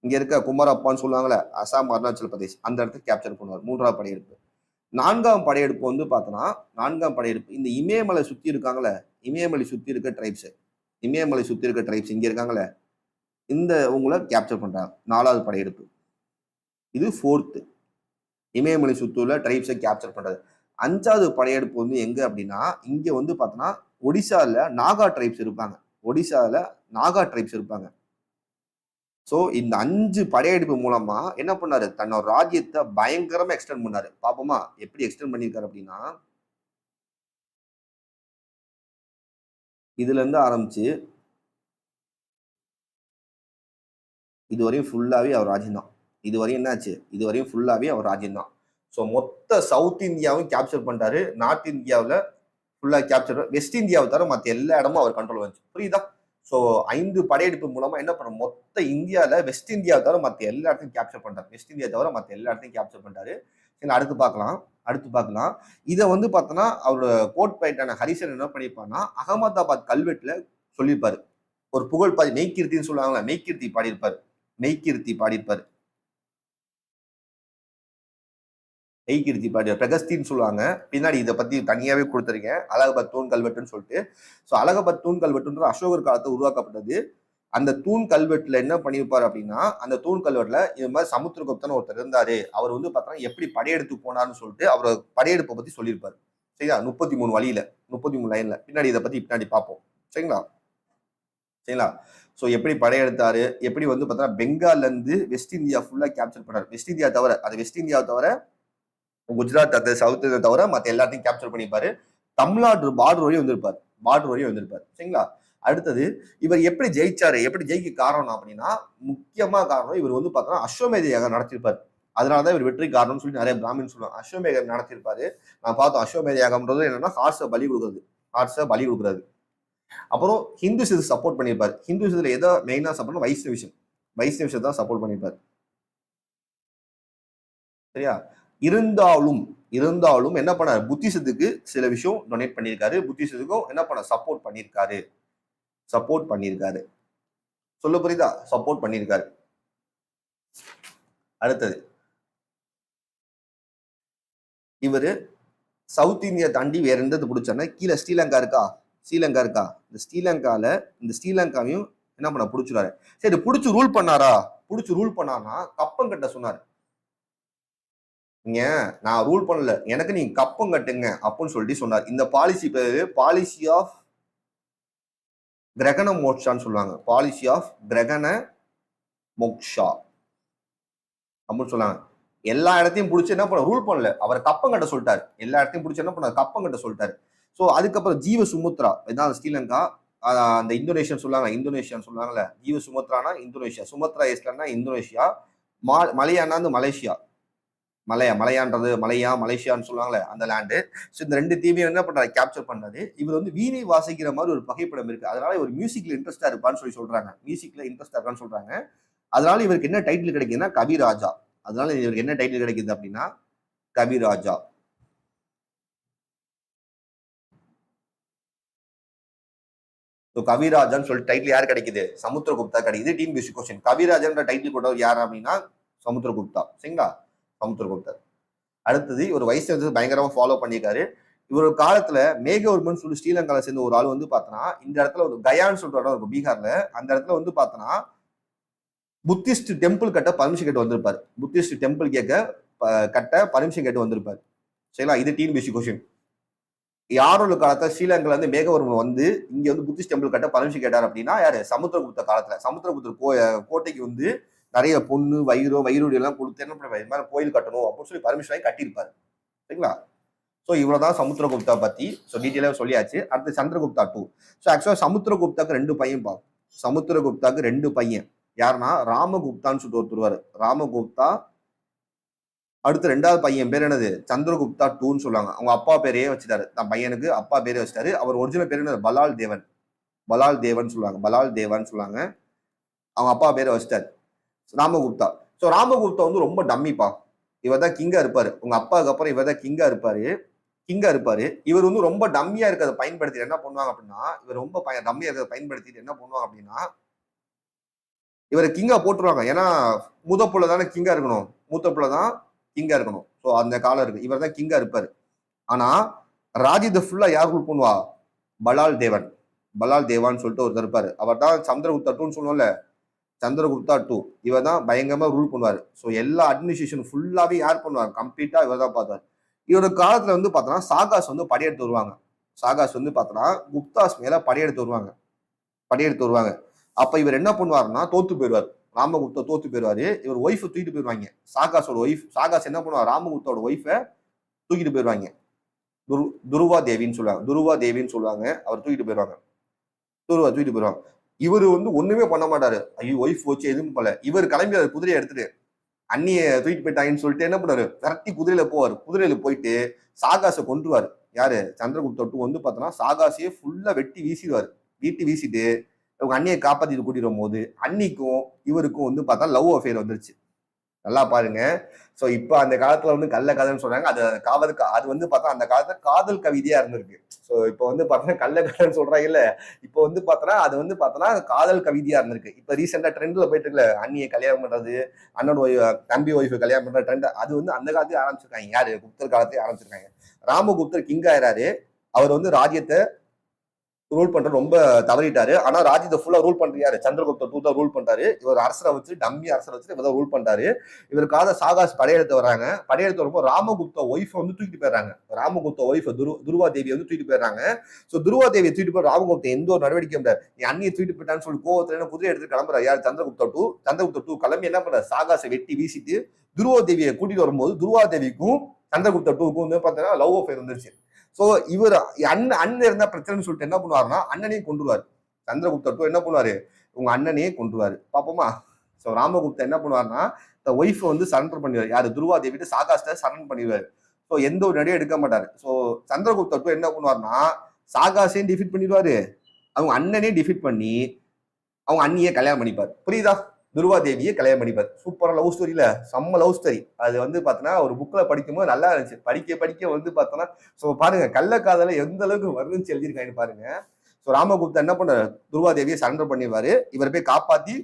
இங்க இருக்க குமாரப்பான்னு சொல்லுவாங்கல்ல, அசாம், அருணாச்சல் பிரதேஷ், அந்த இடத்துக்கு கேப்சர் பண்ணுவார். மூன்றாவது படையெடுப்பு. நான்காம் படையெடுப்பு வந்து பார்த்தோன்னா, இந்த இமயமலை சுத்தி இருக்காங்கல்ல, இமயமலை சுத்தி இருக்க ட்ரைப்ஸ் இங்க இருக்காங்கல்ல, இந்த உங்களை கேப்சர் பண்றாங்க. 4வது படையெடுப்பு. இது 4th. இமயமலை சுத்தூர்ல ட்ரைப்ஸை கேப்சர் பண்றது. 5வது படையெடுப்பு வந்து எங்க அப்படின்னா, இங்க வந்து பார்த்தோன்னா ஒடிசால நாகா ட்ரைப்ஸ் இருப்பாங்க. ஸோ இந்த 5 படையெடுப்பு மூலமா என்ன பண்ணாரு, தன்னோட ராஜ்யத்தை பயங்கரமா எக்ஸ்டெண்ட் பண்ணாரு. பாப்போமா எப்படி எக்ஸ்டெண்ட் பண்ணியிருக்காரு அப்படின்னா, இதுல இருந்து ஆரம்பிச்சு இதுவரையும் ஃபுல்லாவே அவர் ராஜ்யம் தான். இதுவரையும் ஃபுல்லாவே அவர் ராஜ்யம் தான். ஸோ மொத்த சவுத் இந்தியாவும் கேப்சர் பண்ணிட்டாரு. நார்த் இந்தியாவில் ஃபுல்லா கேப்சர், வெஸ்ட் இந்தியாவை தவிர மற்ற எல்லா இடமும் அவர் கண்ட்ரோல் வந்துச்சு. புரியுதா? ஸோ 5 படையெடுப்பு மூலமா என்ன பண்ண, மொத்த இந்தியாவில் வெஸ்ட் இந்தியாவை தவிர மற்ற எல்லா இடத்தையும் கேப்சர் பண்ணிட்டாரு. சரி, அடுத்து பார்க்கலாம். இதை வந்து பார்த்தோன்னா அவரோட கோட் பைட்டான ஹரிசன் என்ன பண்ணியிருப்பாருன்னா, அகமதாபாத் கல்வெட்டுல சொல்லியிருப்பாரு. ஒரு புகழ் பாதி மெய்கீர்த்தின்னு சொல்லுவாங்களா, மெய்கீர்த்தி பாடியிருப்பாரு. பிரகஸ்தின்னு சொல்லுவாங்க. பின்னாடி இதை பத்தி தனியாவே கொடுத்துருக்கேன், அலகாபாத் தூண் கல்வெட்டுன்னு சொல்லிட்டு. ஸோ அலகாபாத் தூண் கல்வெட்டுன்றது அசோகர் காலத்தை உருவாக்கப்பட்டது. அந்த தூண் கல்வெட்டுல என்ன பண்ணியிருப்பாரு அப்படின்னா, அந்த தூண் கல்வெட்டுல இது மாதிரி சமுத்திரகுப்தன் ஒருத்தர் இருந்தாரு, அவர் வந்து பார்த்தா எப்படி படையெடுத்து போனார்னு சொல்லிட்டு அவர் படையெடுப்பை பத்தி சொல்லியிருப்பாரு. சரியா. 33 வழியில 33 லைன்ல. பின்னாடி இதை பத்தி பின்னாடி பார்ப்போம். சரிங்களா. ஸோ எப்படி படையெடுத்தாரு, எப்படி வந்து பார்த்தா பெங்கால்ல இருந்து வெஸ்ட் இந்தியா ஃபுல்லா கேப்சர் பண்ணாரு. வெஸ்ட் இந்தியாவை தவிர குஜராத், அந்த சவுத் தவிர மற்ற எல்லாத்தையும் கேப்சர் பண்ணிப்பாரு. தமிழ்நாடு பார்டர் வரையும் வந்திருப்பாரு. சரிங்களா. அடுத்தது இவர் எப்படி ஜெயிக்க காரணம் அப்படின்னா, முக்கியமா காரணம் இவர் வந்து பார்த்தோம்னா அஸ்வமேத யாகம் நடத்திருப்பாரு. அதனாலதான் இவர் வெற்றி காரணம்னு சொல்லி நிறைய பிராமின் சொல்லுவாங்க. அஸ்வமேத நடத்திருப்பாரு. நான் பார்த்தோம், அஸ்வமேத யாகம்ன்றது என்னன்னா ஹார்ஸை பலி கொடுக்குறது. அப்புறம் ஹிந்துஸ் சப்போர்ட் பண்ணியிருப்பாரு. ஹிந்துஸ்ல எதை மெயினா சப்போர்ட், வைஷ்ணவிஷம் தான் சப்போர்ட் பண்ணியிருப்பாரு. சரியா. இருந்தாலும் என்ன பண்ணாரு, புத்திசத்துக்கு சில விஷயம் டொனேட் பண்ணியிருக்காரு. புத்திசத்துக்கும் என்ன பண்ண சப்போர்ட் பண்ணியிருக்காரு. சொல்ல புரியுதா? சப்போர்ட் பண்ணியிருக்காரு. அடுத்தது இவரு சவுத் இந்தியா தாண்டி வேற எந்த பிடிச்சாருன்னா, கீழே ஸ்ரீலங்கா இருக்கா, ஸ்ரீலங்கா இருக்கா, இந்த ஸ்ரீலங்காவையும் என்ன பண்ண புடிச்சுறாரு. சரி புடிச்சு ரூல் பண்ணாரா? புடிச்சு ரூல் பண்ணார்னா கப்பம் கட்ட சொன்னாரு. நீங்க நான் ரூல் பண்ணல. எனக்கு நீங்க கப்பம் கட்டுங்க அப்படின்னு சொல்லிட்டு சொன்னார். இந்த பாலிசி பேரு பாலிசி ஆஃப் கிரகண மோட்சான்னு சொல்லுவாங்க. பாலிசி ஆஃப் கிரகண மோக்ஷா அப்படின்னு சொன்னாங்க. எல்லா இடத்தையும் பிடிச்சி என்ன பண்ண ரூல் பண்ணல. அவர் கப்பம் கட்ட சொல்லிட்டாரு. எல்லா இடத்தையும் பிடிச்சி என்ன பண்ண கப்பம் கட்ட சொல்லிட்டாரு. ஸோ அதுக்கப்புறம் ஜீவ சுமுத்ரா இதான் ஸ்ரீலங்கா, அந்த இந்தோனேஷியான்னு சொல்லுவாங்க. இந்தோனேஷியான்னு சொல்லுவாங்கல்ல, ஜீவ சுமுத்ரானா இந்தோனேஷியா, சுமத்ரா ஐஸ்லாண்ட்னா இந்தோனேஷியா, மலையானா மலேசியா. மலையான்றது மலேசியான்னு சொல்லுவாங்கல்ல அந்த லேண்டு. ஸோ இந்த 2 தீவையும் என்ன பண்றாரு கேப்சர் பண்ணாரு. இவர் வந்து வீணை வாசிக்கிற மாதிரி ஒரு புகைப்படம் இருக்கு. அதனால இவர் மியூசிக்ல இன்ட்ரெஸ்டா இருப்பான்னு சொல்லி சொல்றாங்க. மியூசிக்ல இன்ட்ரெஸ்டா இருக்கான்னு சொல்றாங்க. அதனால இவருக்கு என்ன டைட்டில் கிடைக்குதுன்னா கவிராஜா. அதனால இவருக்கு என்ன டைட்டில் கிடைக்குது அப்படின்னா கவிராஜா. கவிராஜான்னு சொல்லி டைட்டில் யார் கிடைக்குது? சமுத்திரகுப்தா கிடைக்குது. TNPSC question. கவிராஜான்ற டைட்டில் கொண்டவர் யார் அப்படின்னா சமுத்திரகுப்தா. சரிங்களா? சமுத்திரகுப்தா. அடுத்தது இவர் வயசு பயங்கரமா ஃபாலோ பண்ணியிருக்காரு. இவரோட காலத்துல மேகவர்மன் சொல்லி ஸ்ரீலங்கால சேர்ந்த ஒரு ஆள் வந்து பார்த்தோன்னா இந்த இடத்துல ஒரு கயான்னு சொல்ற இடம் இருக்கும் பீகார்ல. அந்த இடத்துல வந்து பார்த்தோன்னா புத்திஸ்ட் டெம்பிள் கட்ட பர்மிஷன் கேட்டு வந்திருப்பாரு. புத்திஸ்ட் டெம்பிள் கட்ட பர்மிஷன் கேட்டு வந்திருப்பாரு. சரிங்களா? இது டிஎன்பிஎஸ்சி கொஸ்டின். யாரோட காலத்துல ஸ்ரீலங்கால இருந்து மேகவர்மன் வந்து இங்க வந்து புத்திஸ்ட் டெம்பிள் கட்ட பர்மிஷன் கேட்டார் அப்படின்னா யாரு? சமுத்திரகுப்த காலத்துல. சமுத்திரகுப்தர் கோட்டைக்கு வந்து நிறைய பொண்ணு வைரூடி எல்லாம் கொடுத்து என்ன பண்ணுவாரு, இது மாதிரி கோயில் கட்டணும் அப்படின்னு சொல்லி பர்மிஷன் வாங்கி கட்டியிருப்பாரு. சரிங்களா? ஸோ இவ்வளவுதான் சமுத்திரகுப்தா பத்தி. ஸோ டீட்டெயிலாக சொல்லியாச்சு. அடுத்து சந்திரகுப்தா 2. ஸோ ஆக்சுவலா சமுத்திரகுப்தாக்கு 2 பையன் பா. சமுத்திரகுப்தாக்கு 2 பையன். யாருன்னா ராமகுப்தான்னு சொல்லிட்டு ஒருத்தர். ராமகுப்தா. அடுத்து 2வது பையன் பேர் என்னது? சந்திரகுப்தா 2ன்னு சொல்லுவாங்க. அவங்க அப்பா பேரையே வச்சுட்டாரு. தன் பையனுக்கு அப்பா பேரே வச்சுட்டாரு. அவர் ஒரிஜினல் பேர் என்னது? பலால் தேவன். பலால் தேவன் சொல்லுவாங்க. பலால் தேவான்னு சொல்லுவாங்க. அவங்க அப்பா பேரை வச்சுட்டாரு ராமகுப்தா. ஸோ ராமகுப்தா வந்து ரொம்ப டம்மிப்பா. இவர் தான் கிங்கா இருப்பாரு. உங்க அப்பாவுக்கு அப்புறம் இவர் தான் கிங்கா இருப்பாரு. இவர் வந்து ரொம்ப டம்மியா இருக்கிறத பயன்படுத்திட்டு என்ன பண்ணுவாங்க அப்படின்னா, இவர் ரொம்ப டம்மியா இருக்கிறத பயன்படுத்திட்டு என்ன பண்ணுவாங்க அப்படின்னா, இவரை கிங்கா போட்டுருவாங்க. ஏன்னா மூத்த புள்ள தானே கிங்கா இருக்கணும். மூத்த புள்ள தான் கிங்கா இருக்கணும். ஸோ அந்த காலம் இருக்கு. இவர் தான் கிங்கா இருப்பாரு. ஆனா ராஜ்யத்தை ஃபுல்லா யார் ரூல் பண்ணுவா? பலால் தேவன். பலால் தேவான்னு சொல்லிட்டு ஒருத்தர் இருப்பாரு. அவர் தான் சந்திரகுப்தா 2ன்னு சொல்லுவோம்ல, சந்திரகுப்தா 2. இவர் தான் பயங்கரமா ரூல் பண்ணுவாரு. ஸோ எல்லா அட்மினிஸ்ட்ரேஷன் ஃபுல்லாவே யார் பண்ணுவாங்க? கம்ப்ளீட்டா இவர் தான் பார்த்தாரு. இவரோட காலத்துல வந்து பார்த்தோன்னா சாகாஸ் வந்து படையெடுத்து வருவாங்க. சாகாஸ் வந்து பார்த்தோன்னா குப்தாஸ் மேல படையெடுத்து வருவாங்க. அப்ப இவர் என்ன பண்ணுவாருன்னா தோத்து போயிடுவார். ராமகுப்தா தோத்து போயிடுவாரு. இவர் ஒய்ஃப் தூக்கிட்டு போயிடுவாங்க. சாகாஸோட ஒய்ஃப். சாகாஸ் என்ன பண்ணுவார்? ராமகுப்தாவோட ஒய்ஃபை தூக்கிட்டு போயிடுவாங்க. துருவா தேவின்னு சொல்லுவாங்க. அவர் தூக்கிட்டு போயிடுவாங்க. இவர் வந்து ஒண்ணுமே பண்ண மாட்டாரு. ஐயோ ஒய்ஃப் வச்சு எதுவும் பண்ணல. இவர் கிளம்பி குதிரையை எடுத்துட்டு அண்ணிய தூக்கிட்டு போயிட்டாங்கன்னு சொல்லிட்டு என்ன பண்ணுவாரு? விரட்டி குதிரையில போவார். குதிரையில போயிட்டு சாகாசை கொன்றுவாரு. யாரு? சந்திரகுப்தா 2 வந்து பார்த்தோன்னா சாகாசையே ஃபுல்லா வெட்டி வீசிட்டு இவங்க அண்ணியை காப்பாத்திட்டு கூட்டிட்டு வரும்போது அன்னிக்கும் இவருக்கும் வந்து பார்த்தா லவ் அஃபேர் வந்துருச்சு. நல்லா பாருங்க. சோ இப்ப அந்த காலத்துல வந்து கள்ள கதைன்னு சொல்றாங்க. அது வந்து பார்த்தா அந்த காலத்துல காதல் கவிதையா இருந்திருக்கு. சோ இப்ப வந்து பார்த்தோன்னா கள்ள கதைன்னு சொல்றாங்கல்ல, இப்ப வந்து பார்த்தோன்னா அது வந்து பார்த்தோன்னா காதல் கவிதையா இருந்திருக்கு. இப்ப ரீசெண்டா ட்ரெண்ட்ல போயிட்டு இருக்குல்ல, அண்ணியை கல்யாணம் பண்றது, தம்பி ஒய்ஃபை கல்யாணம் பண்ற ட்ரெண்ட், அது வந்து அந்த காலத்தையும் ஆரம்பிச்சிருக்காங்க. யாரு? குப்தர் காலத்தையும் ஆரம்பிச்சிருக்காங்க. ராமகுப்தர் கிங் ஆயிராரு. அவர் வந்து ராஜ்யத்தை ரூல் பண்ற ரொம்ப தவறிட்டாரு. ஆனா ராஜ்யத்தை ஃபுல்லா ரூல் பண்ற யாரு? சந்திரகுப்தர் 2 தான் ரூல் பண்றாரு. இவர் அரசரை வச்சு டம்மி அரசரை வச்சு இவர் தான் ரூல் பண்றாரு. இவருக்காக சாகாஸ் படையெடுத்து வராங்க. படையெடுத்து வரும்போது ராமகுப்தா ஒய்ஃப் வந்து தூக்கிட்டு போயிடுறாங்க. ராமகுப்தா ஒய்ஃப் துருவா தேவி வந்து தூக்கிட்டு போயிடுறாங்க. சோ துருவா தேவியை தூக்கிட்டு போய் ராமகுப்தா எந்த ஒரு நடவடிக்கை முடியாது. என் அண்ணியை தூக்கிட்டு போயிட்டான்னு சொல்லி கோவத்துல குதிரை எடுத்து கிளம்புறாரு. யார்? சந்திரகுப்தா 2 கிளம்பி என்ன பண்றாரு? சாகாசை வெட்டி வீசிட்டு துருவா தேவியை கூட்டிட்டு வரும்போது துருவா தேவிக்கும் சந்திரகுப்தா 2க்கும் வந்து பாத்தீங்கன்னா லவ் அஃபேர் வந்துருச்சு. சோ இவர் அண்ணன் இருந்தா பிரச்சனைன்னு சொல்லிட்டு என்ன பண்ணுவாருன்னா அண்ணனையும் கொண்டுருவாரு. சந்திரகுப்தா 2 என்ன பண்ணுவாரு? உங்க அண்ணனையே கொண்டுருவாரு. பாப்போமா? சோ ராமகுப்தா என்ன பண்ணுவாருன்னா ஒய்ஃப் வந்து சரண்டர் பண்ணிடுவாரு. யாரு? துருவா தேவிட்டு சாகாஸ்ட சரண்டர் பண்ணிடுவாரு. ஸோ எந்த ஒரு நடிகை எடுக்க மாட்டாரு. ஸோ சந்திரகுப்தா 2 என்ன பண்ணுவாருன்னா சாகாசையும் டிஃபீட் பண்ணிடுவாரு. அவங்க அண்ணனையும் டிஃபீட் பண்ணி அவங்க அண்ணியை கல்யாணம் பண்ணிப்பாரு. புரியுதா? துருவா தேவியை கல்யாணம் பண்ணிப்பாரு. சூப்பரா லவ் ஸ்டோரியில செம்ம லவ் ஸ்டோரி. அது வந்து பாத்தீங்கன்னா ஒரு புக்ல படிக்கும்போது நல்லா இருந்துச்சு. படிக்க வந்து பார்த்தோன்னா ஸோ பாருங்க கள்ளக்காதல எந்த அளவுக்கு வருதுன்னு எழுதியிருக்காங்கன்னு பாருங்க. ஸோ ராமகுப்தா என்ன பண்றாரு? துருவா தேவியை சரண்டர் பண்ணிடுவாரு. இவர் போய் காப்பாத்தி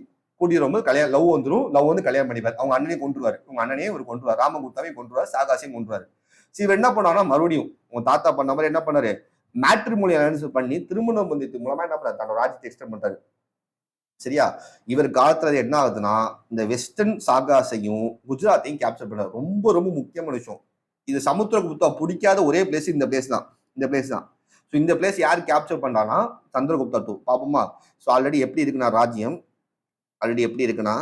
கூட்டிட்டு வரும்போது கல்யாணம் லவ் வந்துடும். லவ் வந்து கல்யாணம் பண்ணிப்பாரு. அவங்க அண்ணனையும் கொண்டுருவாரு. உங்க அண்ணனையும் இவர் கொண்டுருவார். ராமகுப்தாவையும் கொண்டுருவார். சாகாசையும் கொண்டுருவாரு. இவர் என்ன பண்ணாருன்னா மறுபடியும் உங்க தாத்தா பண்ண மாதிரி என்ன பண்ணாரு? மேட்ரிமோனி அலையன்ஸ் பண்ணி திருமண பந்தத்தின் மூலமா என்ன பண்றாரு, தன்னோட ராஜ்யத்தை எக்ஸ்டெண்ட் பண்றாரு. சரியா? இவர் காலத்துல என்ன ஆகுதுன்னா, இந்த வெஸ்டர்ன் சாகாஸையும் குஜராத்தையும் கேப்சர் பண்றாரு. ரொம்ப ரொம்ப முக்கியமான விஷயம். இது சமுத்திரகுப்தா பிடிக்காத ஒரே பிளேஸ் இந்த பிளேஸ் தான். இந்த பிளேஸ் தான். ஸோ இந்த பிளேஸ் யார் கேப்சர் பண்றானா, சந்திரகுப்தா 2 பாப்போமா? ஸோ ஆல்ரெடி எப்படி இருக்குன்னா ராஜ்யம், ஆல்ரெடி எப்படி இருக்குன்னா,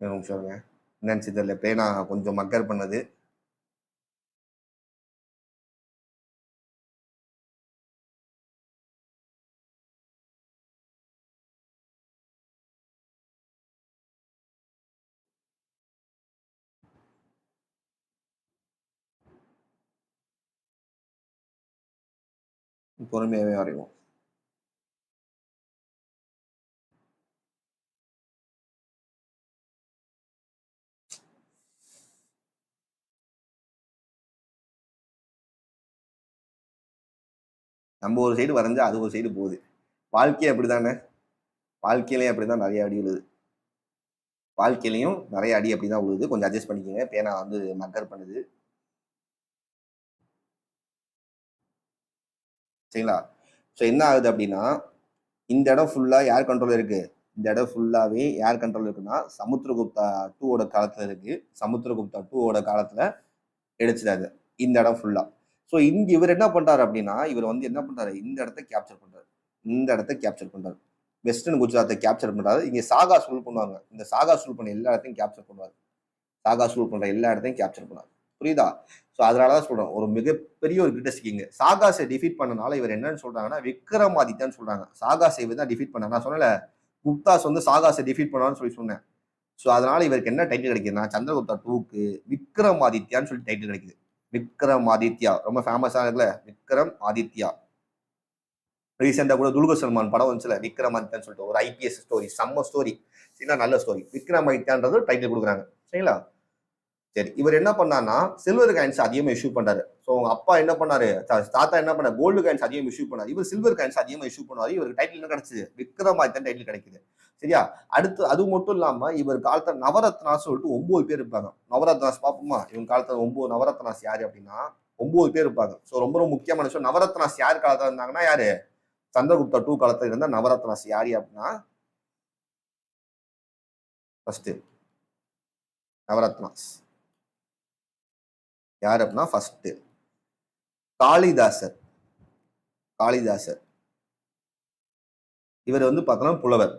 நிமிஷம் என்னன்னு தெரியல, பேனா கொஞ்சம் மக்கர் பண்ணது. பொறுமையாவே வரைவோம். நம்ம ஒரு சைடு வரைஞ்சா அது ஒரு சைடு போகுது. வாழ்க்கையே அப்படிதானே, வாழ்க்கையிலையும் அப்படிதான் நிறைய அடி விழுது. வாழ்க்கையிலையும் நிறைய அடி அப்படிதான் விழுது. கொஞ்சம் அட்ஜஸ்ட் பண்ணிக்கோங்க, பேனா வந்து மக்கர் பண்ணுது. சரிங்களா? ஸோ என்ன ஆகுது அப்படின்னா, இந்த இடம் ஃபுல்லா யார் கண்ட்ரோல் இருக்கு? இந்த இடம் ஃபுல்லாவே யார் கண்ட்ரோல் இருக்குன்னா, சமுத்திரகுப்தா 2 காலத்துல இருக்கு. சமுத்திரகுப்தா 2 காலத்துல எடுத்துட்டாரு இந்த இடம் ஃபுல்லா. ஸோ இங்க இவர் என்ன பண்றாரு அப்படின்னா, இவர் வந்து என்ன பண்றாரு, இந்த இடத்த கேப்சர் பண்றாரு. இந்த இடத்த கேப்சர் பண்றாரு. வெஸ்டர்ன் குஜராத்தை கேப்சர் பண்றாரு. இங்க சாகாஸ் ரூல் பண்ணுவாங்க. இந்த சாகாஸ் ரூல் பண்ண எல்லா இடத்தையும் கேப்சர் பண்ணுவாரு. சாகாஸ் ரூல் பண்ற எல்லா இடத்தையும் கேப்சர் பண்ணாரு. புரியுதா? ஸோ அதனாலதான் சொல்றேன், ஒரு மிகப்பெரிய ஒரு கிரேட்டஸ்ட் கிங். சாகாஸை டிஃபீட் பண்ணனால இவர் என்னன்னு சொல்றாங்கன்னா, விக்ரமாதித்யான்னு சொல்றாங்க. சாகாஸை இவர் தான் டிஃபீட் பண்ண. நான் சொன்னல, குப்தாஸ் வந்து சாகாஸை டிஃபீட் பண்ணான்னு சொல்லி சொன்னேன். ஸோ அதனால இவருக்கு என்ன டைட்டில் கிடைக்குதுன்னா, சந்திரகுப்தா 2க்கு விக்ரமாதித்யான்னு சொல்லி டைட்டில் கிடைக்குது. விக்ரமாதித்யா ரொம்ப ஃபேமஸா இருக்குல்ல, விக்ரம் ஆதித்யா. ரீசெண்டா கூட துல்கர் சல்மான் படம் வந்துச்சுல, விக்ரமாதித்யான்னு சொல்லிட்டு ஒரு ஐபிஎஸ் ஸ்டோரி, செம்ம ஸ்டோரி. சரிங்களா? நல்ல ஸ்டோரி. விக்ரமாதித்யான்றது டைட்டில் கொடுக்குறாங்க. சரிங்களா? சரி, இவர் என்ன பண்ணார்னா, சில்வர் காயின்ஸ் அதிகமா இஷ்யூ பண்றாரு. ஸோ உங்க அப்பா என்ன பண்ணாரு, தாத்தா என்ன பண்ணாரு, கோல்டு காயின்ஸ் அதிகமா இஷ்யூ பண்ணாரு. இவர் சில்வர் காயின்ஸ் அதிகமா இஷ்யூ பண்ணாரு. இவருக்கு டைட்டில் என்ன கிடைச்சது, விக்ரமாதித்யன் டைட்டில் கிடைக்குது. சரியா? அடுத்து அது மட்டும் இல்லாம இவர் காலத்துல நவரத்னாஸ் சொல்லிட்டு 9 பேர் இருப்பாங்க. நவரத்னாஸ் பாப்போமா? இவங்க காலத்துல 9 நவரத்னாஸ் யாரு அப்படின்னா 9 பேர் இருப்பாங்க. ஸோ ரொம்ப ரொம்ப முக்கியமான விஷயம், நவரத்னாஸ் யார் காலத்துல இருந்தாங்கன்னா யாரு, சந்திரகுப்தா 2 காலத்துல இருந்த நவரத்னாஸ் யாரு அப்படின்னா, ஃபர்ஸ்ட் நவரத்னாஸ் யார் அப்படின்னா, ஃபர்ஸ்ட் காளிதாசர். காளிதாசர் இவர் வந்து பார்த்தோன்னா புலவர்.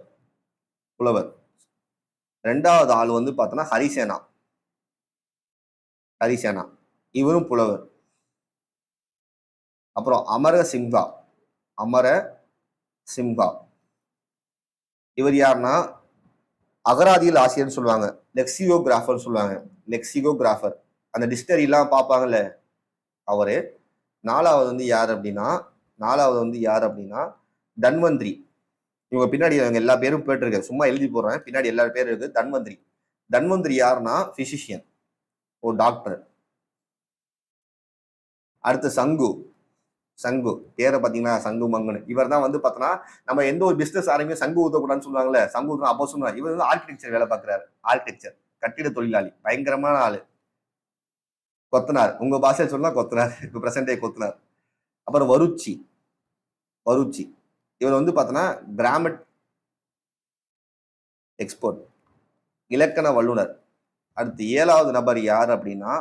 புலவர். 2வது ஆள் வந்து பார்த்தோன்னா ஹரிசேனா. ஹரிசேனா இவரும் புலவர். அப்புறம் அமர சிம்ஹா. அமர சிம்ஹா இவர் யாருன்னா, அகராதியில் ஆசிரியர்னு சொல்லுவாங்க. லெக்சியோகிராஃபர் சொல்லுவாங்க. லெக்சியோகிராஃபர் அந்த டிக்ஷனரி எல்லாம் பார்ப்பாங்கல்ல, அவரு. 4வது வந்து யார் அப்படின்னா, 4வது வந்து யார் அப்படின்னா தன்வந்திரி. இவங்க பின்னாடி எல்லா பேரும் போயிட்டு இருக்கு, சும்மா எழுதி போடுறேன், பின்னாடி எல்லா பேரும் இருக்கு. தன்வந்திரி. தன்வந்திரி யாருன்னா பிசிஷியன், ஒரு டாக்டர். அடுத்து சங்கு. சங்கு பேரை பாத்தீங்கன்னா சங்கு மங்குன்னு. இவர் தான் வந்து பார்த்தோன்னா, நம்ம எந்த ஒரு பிசினஸ் ஆரம்பியும் சங்கு ஊத்தக்கூடாதுன்னு சொல்லுவாங்கல்ல, சங்கு ஊத்தணும் அப்போ சொல்லுவாங்க. இவர் வந்து ஆர்கிடெக்சர் வேலை பார்க்குறாரு. ஆர்கிடெக்சர் கட்டிட தொழிலாளி, பயங்கரமான ஆளு. கொத்தனார், உங்க பாஷையில் சொன்னா கொத்தனார், இப்போ பிரசன்டே கொத்தனார். அப்புறம் வருச்சி. வருச்சி இவர் வந்து பார்த்தோன்னா கிராமட் எக்ஸ்போர்ட், இலக்கண வல்லுனர். அடுத்து 7வது நபர் யார் அப்படின்னா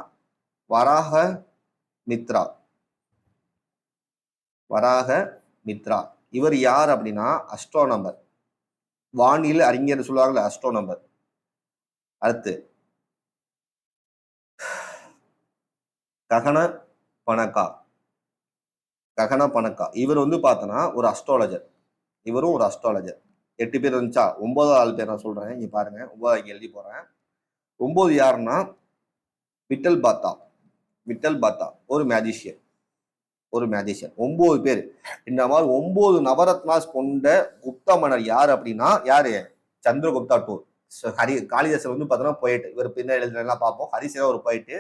வராக மித்ரா. வராக மித்ரா இவர் யார் அப்படின்னா அஸ்ட்ரோனமர், வானியல் அறிஞர் சொல்லுவாங்கல்ல, அஸ்ட்ரோனமர். அடுத்து ககன பணக்கா. ககன பணக்கா இவர் வந்து பார்த்தோன்னா ஒரு அஸ்ட்ராலஜர். இவரும் ஒரு அஸ்ட்ராலஜர். 8 பேர் இருந்துச்சா, 9வது ஆள் பேர் நான் சொல்றேன், இங்க பாருங்க. 9 எழுதி போறேன். 9 யாருன்னா விட்டல் பாத்தா. விட்டல் பாத்தா ஒரு மேஜிஷியன். ஒரு மேஜிஷியன். 9 பேர். இந்த மாதிரி 9 நவரத்னாஸ் கொண்ட குப்த மன்னர் யார் அப்படின்னா யாரு, சந்திரகுப்தா 2. காளிதாசர் வந்து பார்த்தோன்னா போயிட்டு, இவர் பின்னாடி எழுதுலாம் பார்ப்போம். ஹரிசேனா ஒரு போயிட்டு.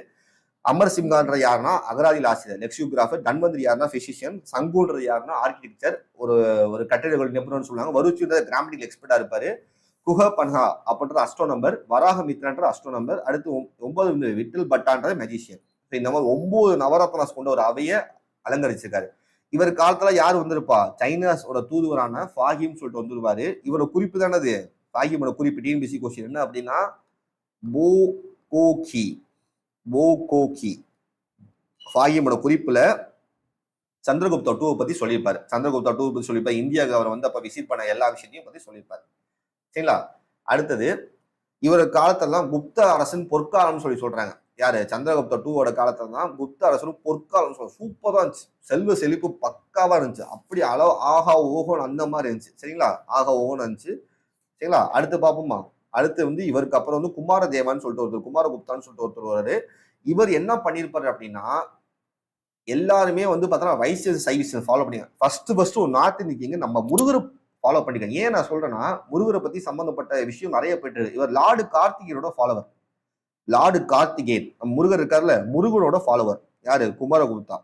அமர் சிம்ஹான்ற யாருன்னா அகராதியில் ஆசிரியர், லெக்சியோகிராஃபர். தன்வந்திரி யாருன்னா பிசிஷியன். சங்குன்றது யாருன்னா ஆர்கிடெக்சர், ஒரு ஒரு கட்டிடங்கள் நிபுணர்னு சொல்லுவாங்க. வருச்சின்ற கிராமட்டிக்கல் எக்ஸ்பர்ட்டா இருப்பாரு. குஹ பன்ஹா அப்படின்ற அஸ்ட்ரோனம்பர். வராக மித்ரன்ற அஸ்ட்ரோனம்பர். அடுத்து 9 விட்டில் பட்டான்றது மெஜிஷியன். இந்த மாதிரி 9 நவரத்னாஸ் கொண்ட ஒரு அவையை அலங்கரிச்சிருக்காரு. இவர் காலத்துல யார் வந்திருப்பா? சைனாஸோட தூதுவரான ஃபாஹிம் சொல்லிட்டு வந்துருவாரு. இவரோட குறிப்பு தானது. ஃபாஹிமோட குறிப்பு டிஎன்பிசி கொஸ்டின் என்ன அப்படின்னா போ கோகி. ஃபாஹிமோட குறிப்புல சந்திரகுப்தா 2 பத்தி சொல்லியிருப்பாரு. சந்திரகுப்தா 2 பத்தி சொல்லியிருப்பாரு. இந்தியாவுக்கு அவர் வந்து அப்ப விசிட் பண்ண எல்லா விஷயத்தையும் பத்தி சொல்லியிருப்பாரு. சரிங்களா? அடுத்தது இவரோட காலத்தெல்லாம் குப்த அரசன் பொற்காலம்னு சொல்றாங்க. யாரு? சந்திரகுப்தா 2 காலத்துல தான் குப்த அரசரும் பொற்காலம் சொல்ல. சூப்பரா இருந்துச்சு. செல்வ செழிப்பு பக்காவா இருந்துச்சு. அப்படி அளவு ஆகா ஓகோன்னு அந்த மாதிரி இருந்துச்சு. சரிங்களா? ஆகா ஓகோன்னு இருந்துச்சு. சரிங்களா? அடுத்து பார்ப்போமா? அடுத்து வந்து இவருக்கு அப்புறம் வந்து குமாரதேவான்னு சொல்லிட்டு ஒருத்தர், குமாரகுப்தான்னு சொல்லிட்டு ஒருத்தர் வராரு. இவர் என்ன பண்ணியிருப்பாரு அப்படின்னா எல்லாருமே வந்து பார்த்தோன்னா வைஸ் சைவீஸ் ஃபாலோ பண்ணி ஃபர்ஸ்ட் ஒரு நார்த் இந்தியங்க நம்ம முருகரை ஃபாலோ பண்ணிருக்காங்க. ஏன் நான் சொல்றேன்னா முருகரை பத்தி சம்பந்தப்பட்ட விஷயம் நிறைய போயிட்டு இவர் லார்டு கார்த்திகேயனோட ஃபாலோவர். லார்டு கார்த்திகேயன் முருகர் இருக்காருல்ல, முருகனோட ஃபாலோவர். யாரு? குமாரகுப்தா.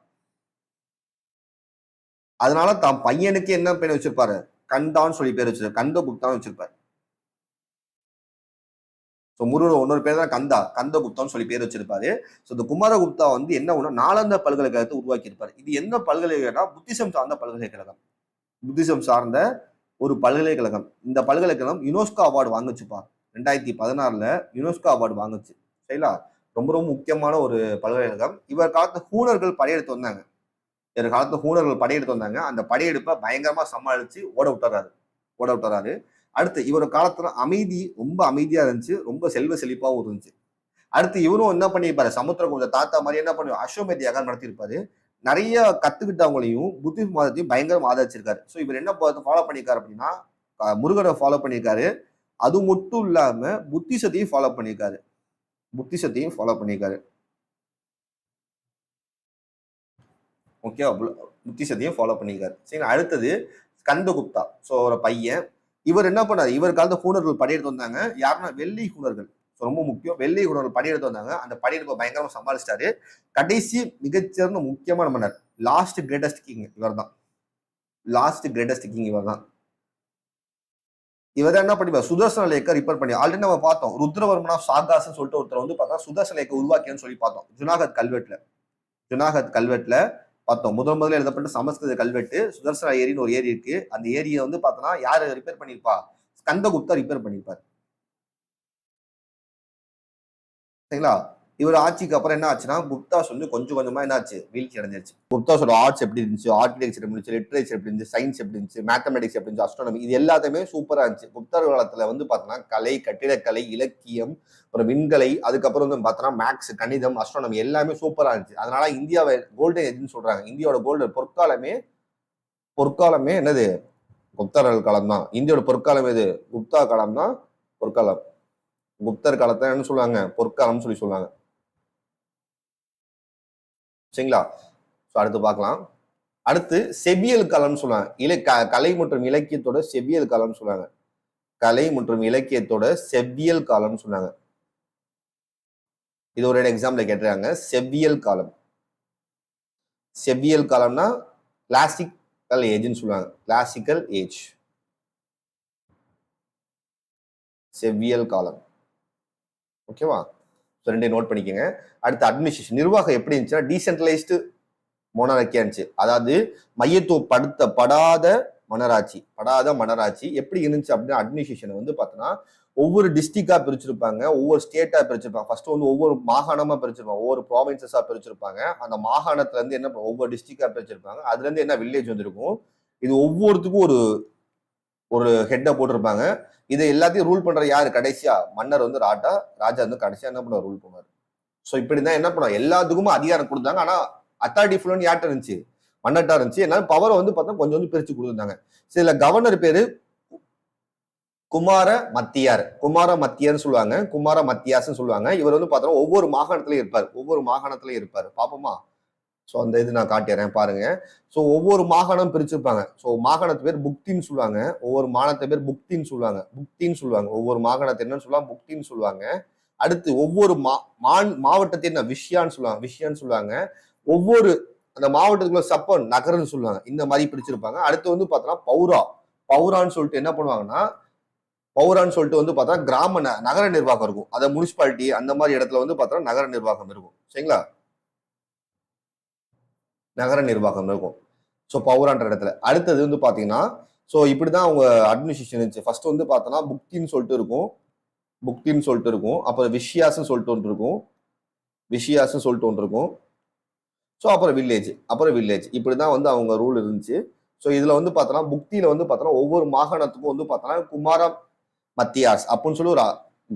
அதனால தான் பையனுக்கு என்ன பேர் வச்சிருப்பாரு? கண்டான்னு சொல்லி பேர் வச்சிருப்பாரு. கந்தகுப்தான் வச்சிருப்பாரு. முருகன் இன்னொரு பேர் தான் கந்தகுப்தான்னு சொல்லி பேர் வச்சிருப்பாரு. இந்த குமாரகுப்தா வந்து என்ன ஒண்ணு நாலந்த பல்கலைக்கழகத்தை உருவாக்கி இருப்பாரு. இது என்ன பல்கலைக்கழகம்? புத்திசம் சார்ந்த பல்கலைக்கழகம். புத்திசம் சார்ந்த ஒரு பல்கலைக்கழகம். இந்த பல்கலைக்கழகம் யுனெஸ்கோ அவார்டு வாங்குச்சுப்பா. 2016 யுனெஸ்கோ அவார்டு வாங்குச்சு. சரிங்களா? ரொம்ப ரொம்ப முக்கியமான ஒரு பல்கலைக்கழகம். இவர் காலத்து ஹூனர்கள் படையெடுத்து வந்தாங்க. இவர் காலத்து ஹூனர்கள் படையெடுத்து வந்தாங்க. அந்த படையெடுப்பை பயங்கரமா சமாளிச்சு ஓட விட்டுறாரு. அடுத்து இவர் காலத்துல அமைதி ரொம்ப அமைதியா இருந்துச்சு. ரொம்ப செல்வ செழிப்பாகவும் இருந்துச்சு. அடுத்து இவரும் என்ன பண்ணியிருப்பாரு? சமுத்திரகுப்த தாத்தா மாதிரி என்ன பண்ணுவார்? அஸ்வமேத யாகம் நடத்தியிருப்பாரு. நிறைய கத்துக்கிட்டவங்களையும் புத்தி மதத்தையும் பயங்கரமா ஆதரிச்சிருக்காரு. இவர் என்ன ஃபாலோ பண்ணியிருக்காரு அப்படின்னா முருகரை ஃபாலோ பண்ணியிருக்காரு. அது மட்டும் இல்லாம புத்திசத்தையும் ஃபாலோ பண்ணியிருக்காரு. ஓகே, புத்திசத்தையும் ஃபாலோ பண்ணியிருக்காரு. சரி, அடுத்தது கந்தகுப்தா. ஒரு பையன். இவர் என்ன பண்ணாரு? இவர் காலத்து ஹூனர்கள் படையெடுத்து வந்தாங்க. யாருன்னா வெள்ளை ஹூனர்கள். ரொம்ப முக்கியம். வெள்ளை ஹூனர்கள் படையெடுத்து வந்தாங்க. அந்த படையெடுப்பை பயங்கரமா சமாளிச்சிட்டாரு. கடைசி மிகச்சிறந்த முக்கியமான மன்னர், லாஸ்ட் கிரேட்டஸ்ட் கிங் இவர் தான். இவர் தான் என்ன பண்ணிப்பார்? சுதர்சன லேக்கை ரிப்பேர் பண்ணி ஆல்ரெடி நம்ம பார்த்தோம். ருத்ரவர்மனா சாகாஸ்ன்னு சொல்லிட்டு ஒருத்தர் வந்து பார்த்தா சுதர்சன லேக்கை உருவாக்கியன்னு சொல்லி பார்த்தோம். ஜுனாகத் கல்வெட்டுல பார்த்தோம். முதல்ல எழுதப்பட்ட சமஸ்கிருத கல்வெட்டு. சுதர்சன ஏரின்னு ஒரு ஏரி இருக்கு. அந்த ஏரியை வந்து பார்த்தோன்னா யாரு ரிப்பேர் பண்ணிருப்பா? ஸ்கந்தகுப்தா ரிப்பேர் பண்ணிருப்பார். சரிங்களா? இவர் ஆட்சிக்கு அப்புறம் என்ன ஆச்சுன்னா குப்தாஸ் வந்து கொஞ்சம் கொஞ்சமா என்ன ஆச்சு? வீழ்ச்சி அடைஞ்சிருச்சு. குப்தாஸோட ஆர்ட்ஸ் எப்படி இருந்துச்சு, ஆர்கிடெக்சர் எப்படி இருந்துச்சு, லிட்ரேச்சர் எப்படி இருந்துச்சு, சயின்ஸ் எப்படி இருந்துச்சு, மேத்தமெட்டிக்ஸ் எப்படி இருந்துச்சு, அஸ்ட்ரானமி, இது எல்லாத்தையுமே சூப்பரா இருந்துச்சு. குப்தர் காலத்துல வந்து பார்த்தோன்னா கலை, கட்டிடக்கலை, இலக்கியம், அப்புறம் விண்கலை, அதுக்கப்புறம் வந்து பார்த்தோன்னா மேக்ஸ், கணிதம், அஸ்ட்ரானமி எல்லாமே சூப்பரா இருந்துச்சு. அதனால இந்தியாவை கோல்டன் ஏஜ்னு சொல்றாங்க. இந்தியாவோட கோல்டன் பொற்காலமே என்னது? குப்தர்கள் காலம் தான். இந்தியோட பொற்காலம் எது? குப்தா காலம் தான் பொற்காலம். குப்தர் காலத்தை என்ன சொல்லுவாங்க? பொற்காலம்னு சொல்லி சொல்லுவாங்க. சரிங்களா? அடுத்து பார்க்கலாம். அடுத்து செவ்வியல் காலம்னு சொல்லுவாங்க. கலை மற்றும் இலக்கியத்தோட செவ்வியல் காலம்னு சொல்லுவாங்க. செவ்வியல் காலம்னு சொன்னாங்க. இது ஒரு எக்ஸாம்பிள் கேட்டிருக்காங்க. செவ்வியல் காலம்னா கிளாசிக்கல் ஏஜ்னு சொல்லுவாங்க. கிளாசிக்கல் ஏஜ், செவ்வியல் காலம். ஓகேவா? ரெண்டையும் நோட் பண்ணிக்கோங்க. அடுத்து அட்மினிஸ்ட்ரேஷன், நிர்வாகம் எப்படி இருந்துச்சுன்னா டீசென்ட்ரலைஸ்டு மொனரக்கியா இருந்துச்சு. அதாவது மையத்துவப்படுத்தப்படாத மன்னராட்சி எப்படி இருந்துச்சு அப்படின்னா அட்மினிஸ்ட்ரேஷன் வந்து பார்த்தோன்னா ஒவ்வொரு டிஸ்ட்ரிக்டா பிரிச்சிருப்பாங்க, ஒவ்வொரு ஸ்டேட்டா பிரிச்சிருப்பாங்க. ஃபர்ஸ்ட் வந்து ஒவ்வொரு மாகாணமா பிரிச்சிருப்பாங்க, ஒவ்வொரு ப்ராவின்சஸா பிரிச்சிருப்பாங்க. அந்த மாகாணத்துல இருந்து என்ன ஒவ்வொரு டிஸ்ட்ரிக்டா பிரிச்சிருப்பாங்க. அதுல இருந்து என்ன வில்லேஜ் வந்திருக்கும். இது ஒவ்வொருத்துக்கும் ஒரு ஹெட்டை போட்டிருப்பாங்க. இதை எல்லாத்தையும் ரூல் பண்ற யாரு? கடைசியா மன்னர் வந்து ராஜா வந்து கடைசியா என்ன பண்ணுவார்? ரூல் பண்ணுவார். இப்படிதான் என்ன பண்ணுவாங்க? எல்லாத்துக்குமே அதிகாரம் கொடுத்தாங்க. ஆனா அத்தாரிட்டி ஃபுல்லா யார்கிட்ட இருந்துச்சு? மன்னர்ட்டா இருந்துச்சு. என்ன பவரை வந்து பார்த்தா கொஞ்சம் பிரிச்சு கொடுத்துருந்தாங்க. சில கவர்னர் பேரு குமார மத்தியர்னு சொல்லுவாங்க. குமார மத்தியாஸ்ன்னு சொல்லுவாங்க. இவர் வந்து பார்த்தோம்னா ஒவ்வொரு மாகாணத்திலையும் இருப்பார். பாப்போமா? அந்த இது நான் காட்டிடுறேன் பாருங்க. ஒவ்வொரு மாகாணம் பிரிச்சிருப்பாங்க. மாகாணத்து பேர் புக்தின்னு சொல்லுவாங்க. ஒவ்வொரு மாகாணத்து பேர் புக்தின்னு சொல்லுவாங்க. ஒவ்வொரு மாகாணத்தை என்னன்னு சொல்லுவாங்க? புக்தின்னு சொல்லுவாங்க. அடுத்து ஒவ்வொரு மாவட்டத்தையும் என்ன விஷயான்னு சொல்லுவாங்க. ஒவ்வொரு அந்த மாவட்டத்துக்குள்ள சப்பன் நகர்ன்னு சொல்லுவாங்க. இந்த மாதிரி பிரிச்சிருப்பாங்க. அடுத்து வந்து பார்த்தோம்னா பௌரான்னு சொல்லிட்டு என்ன பண்ணுவாங்கன்னா, பௌரான்னு சொல்லிட்டு வந்து பார்த்தா கிராம நகர நிர்வாகம் இருக்கும். அத முனிசிபாலிட்டி அந்த மாதிரி இடத்துல வந்து பார்த்தா நகர நிர்வாகம் இருக்கும். சரிங்களா? நகர நிர்வாகம் இருக்கும். ஸோ பௌரான்ற இடத்துல. அடுத்தது வந்து பார்த்தீங்கன்னா, ஸோ இப்படிதான் அவங்க அட்மினிஸ்ட்ரேஷன் இருந்துச்சு. ஃபர்ஸ்ட் வந்து பார்த்தோம்னா புக்தின்னு சொல்லிட்டு இருக்கும். அப்புறம் விஷயாஸ்ன்னு சொல்லிட்டு ஒன்று இருக்கும். ஸோ அப்புறம் வில்லேஜ் இப்படிதான் வந்து அவங்க ரூல் இருந்துச்சு. ஸோ இதுல வந்து பார்த்தோம்னா புக்தியில வந்து பார்த்தோம்னா ஒவ்வொரு மாகாணத்துக்கும் வந்து பார்த்தோம்னா குமார மத்தியாஸ் அப்படின்னு சொல்லி ஒரு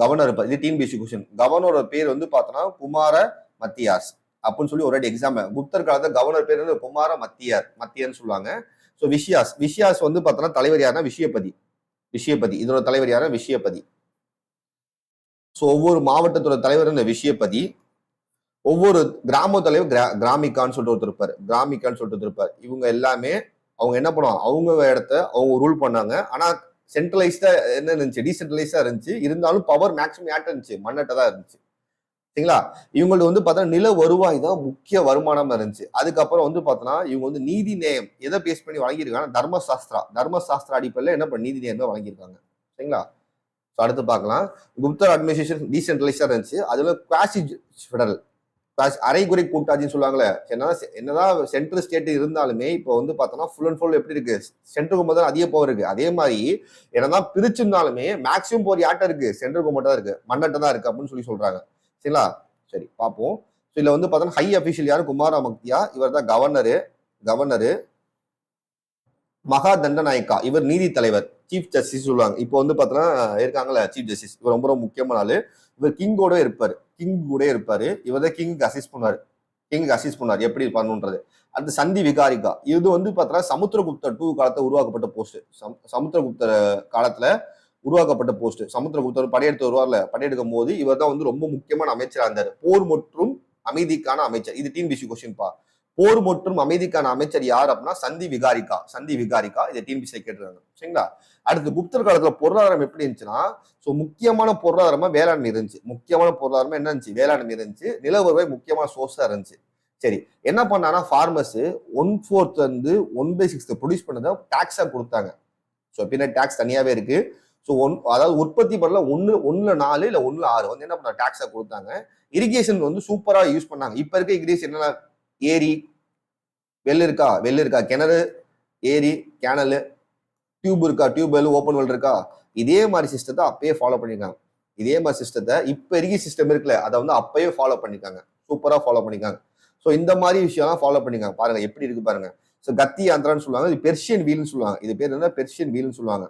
கவர்னர் இருப்பார். இது டிஎன்பிஎஸ்சி கொஸ்டின். கவர்னரோட பேர் வந்து பார்த்தோம்னா குமார மத்தியாஸ் அப்படின்னு சொல்லி ஒரு எக்ஸாம். குப்தர் காலத்துல கவர்னர் பேர் வந்து குமார மத்தியன்னு சொல்லுவாங்க. ஸோ விஷயாஸ் வந்து பார்த்தோம்னா தலைவர் யாருன்னா விஷயபதி. இதோட தலைவர் யாருன்னா விஷயபதி. ஸோ ஒவ்வொரு மாவட்டத்தோட தலைவர் இந்த விஷயபதி. ஒவ்வொரு கிராம தலைவர் கிராமிக்கான்னு சொல்லிட்டு ஒருத்தர் இருப்பார். இவங்க எல்லாமே அவங்க என்ன பண்ணுவாங்க, அவங்க இடத்த அவங்க ரூல் பண்ணாங்க. ஆனா சென்ட்ரலைஸ்டா என்ன இருந்துச்சு, டீசென்ட்ரலைஸ்டா இருந்துச்சு. இருந்தாலும் பவர் மேக்ஸிமம் யார்ட்ட இருந்துச்சு, மன்னட்ட தான் இருந்துச்சு. சரிங்களா? இவங்களுக்கு வந்து பார்த்தா நில வருவாய் தான் முக்கிய வருமானமா இருந்துச்சு. அதுக்கப்புறம் வந்து பார்த்தோன்னா இவங்க வந்து நீதி நேயம் எதை பேஸ் பண்ணி வழங்கியிருக்காங்க, தர்மசாஸ்திரா அடிப்படையில் என்ன பண்ண நீதி நேயம் தான் வழங்கியிருக்காங்க. சரிங்களா? அடுத்து பார்க்கலாம். குப்தர் அட்மினிஸ்ட்ரேஷன் டீசென்ட்ரலைஸ்டா இருந்துச்சு. அதுல குவாசி ஃபெடரல் அரைகுறை கூட்டாட்சின்னு சொல்லுவாங்களே, என்னதான் சென்ட்ரல் ஸ்டேட் இருந்தாலுமே இப்போ வந்து பார்த்தோம்னா ஃபுல் அண்ட் ஃபுல் எப்படி இருக்கு, சென்ட்ரலுக்கு மட்டும் அதிக பவர் இருக்கு. அதே மாதிரி என்னதான் பிரிச்சிருந்தாலுமே மேக்சிமம் பவர் யார்ட்ட இருக்கு, சென்ட்ரலுக்கு மட்டும் தான் இருக்கு, மன்னட்ட தான் இருக்கு அப்படின்னு சொல்றாங்க. சரிங்களா? சரி பார்ப்போம். இதுல வந்து பார்த்தோம்னா ஹை அபிஷியல் யாரு, குமார மக்தியா. இவர் தான் கவர்னரு. மகா தண்டநாயக்கா இவர் நீதி தலைவர், சீஃப் ஜஸ்டிஸ் சொல்லுவாங்க. இப்போ வந்து பார்த்தோம்னா இருக்காங்கல்ல சீஃப் ஜஸ்டிஸ், இவர் ரொம்ப ரொம்ப முக்கியமான ஆளு. இவர் கிங் கூட இருப்பாரு. இவர் தான் கிங்க்கு அசிஸ்ட் பண்ணாரு எப்படி பண்ணணுன்றது. அடுத்து சந்தி விகாரிகா. இது வந்து பார்த்தோம்னா சமுத்திரகுப்தர் 2 காலத்துல உருவாக்கப்பட்ட போஸ்ட். சமுத்திரகுப்தர் காலத்துல உருவாக்கப்பட்ட போஸ்ட். சமுத்திரகுப்தர் படையெடுத்து வருவார்ல, படையெடுக்கும் போது இவர் தான் வந்து ரொம்ப முக்கியமான அமைச்சரா இருந்தார். போர் மற்றும் அமைதிக்கான அமைச்சர். இது டிஎன்பிஎஸ்சி கொஸ்டின் பா. போர் மற்றும் அமைதிக்கான அமைச்சர் யார் அப்படின்னா சந்தி விகாரிகா. இதை டிஎன்பிஎஸ்சி கேட்டிருக்காங்க. சரிங்களா? அடுத்து குப்தர் காலத்துல பொருளாதாரம் எப்படி இருந்துச்சுன்னா, சோ முக்கியமான பொருளாதாரமா வேளாண்மை இருந்துச்சு. நில வருவாய் முக்கியமான சோர்ஸா இருந்துச்சு. சரி, என்ன பண்ணானா ஃபார்மர்ஸ் 1/4 வந்து 1/6 ப்ரொடியூஸ் பண்ணதை டாக்ஸா கொடுத்தாங்க. ஸோ பின்னாடி டாக்ஸ் தனியாவே இருக்கு. ஸோ அதாவது உற்பத்தி பண்ணல 1/4 இல்ல 1/6 வந்து என்ன பண்ண டாக்ஸா கொடுத்தாங்க. இரிகேஷன் வந்து சூப்பரா யூஸ் பண்ணாங்க. இப்ப இருக்க இரிகேஷன் என்ன, ஏரி வெல் இருக்கா, கிணறு, ஏரி, கேனல், டியூப் இருக்கா, டியூப்வெல், ஓப்பன் வெல் இருக்கா, இதே மாதிரி சிஸ்டத்தை அப்பயே ஃபாலோ பண்ணிருக்காங்க. இதே மாதிரி சிஸ்டத்தை இப்ப இருக்க சிஸ்டம் இருக்குல்ல, அதை வந்து அப்பயே ஃபாலோ பண்ணிருக்காங்க. சூப்பரா ஃபாலோ பண்ணிருக்காங்க. ஸோ இந்த மாதிரி விஷயம்லாம் ஃபாலோ பண்ணிருக்காங்க. பாருங்க எப்படி இருக்கு பாருங்க. ஸோ கத்தி ஆந்திரான்னு சொல்லுவாங்க. இது பெர்ஷியன் வீல்னு சொல்லுவாங்க. இது பேர் என்ன, பெர்ஷியன் வீல்னு சொல்லுவாங்க.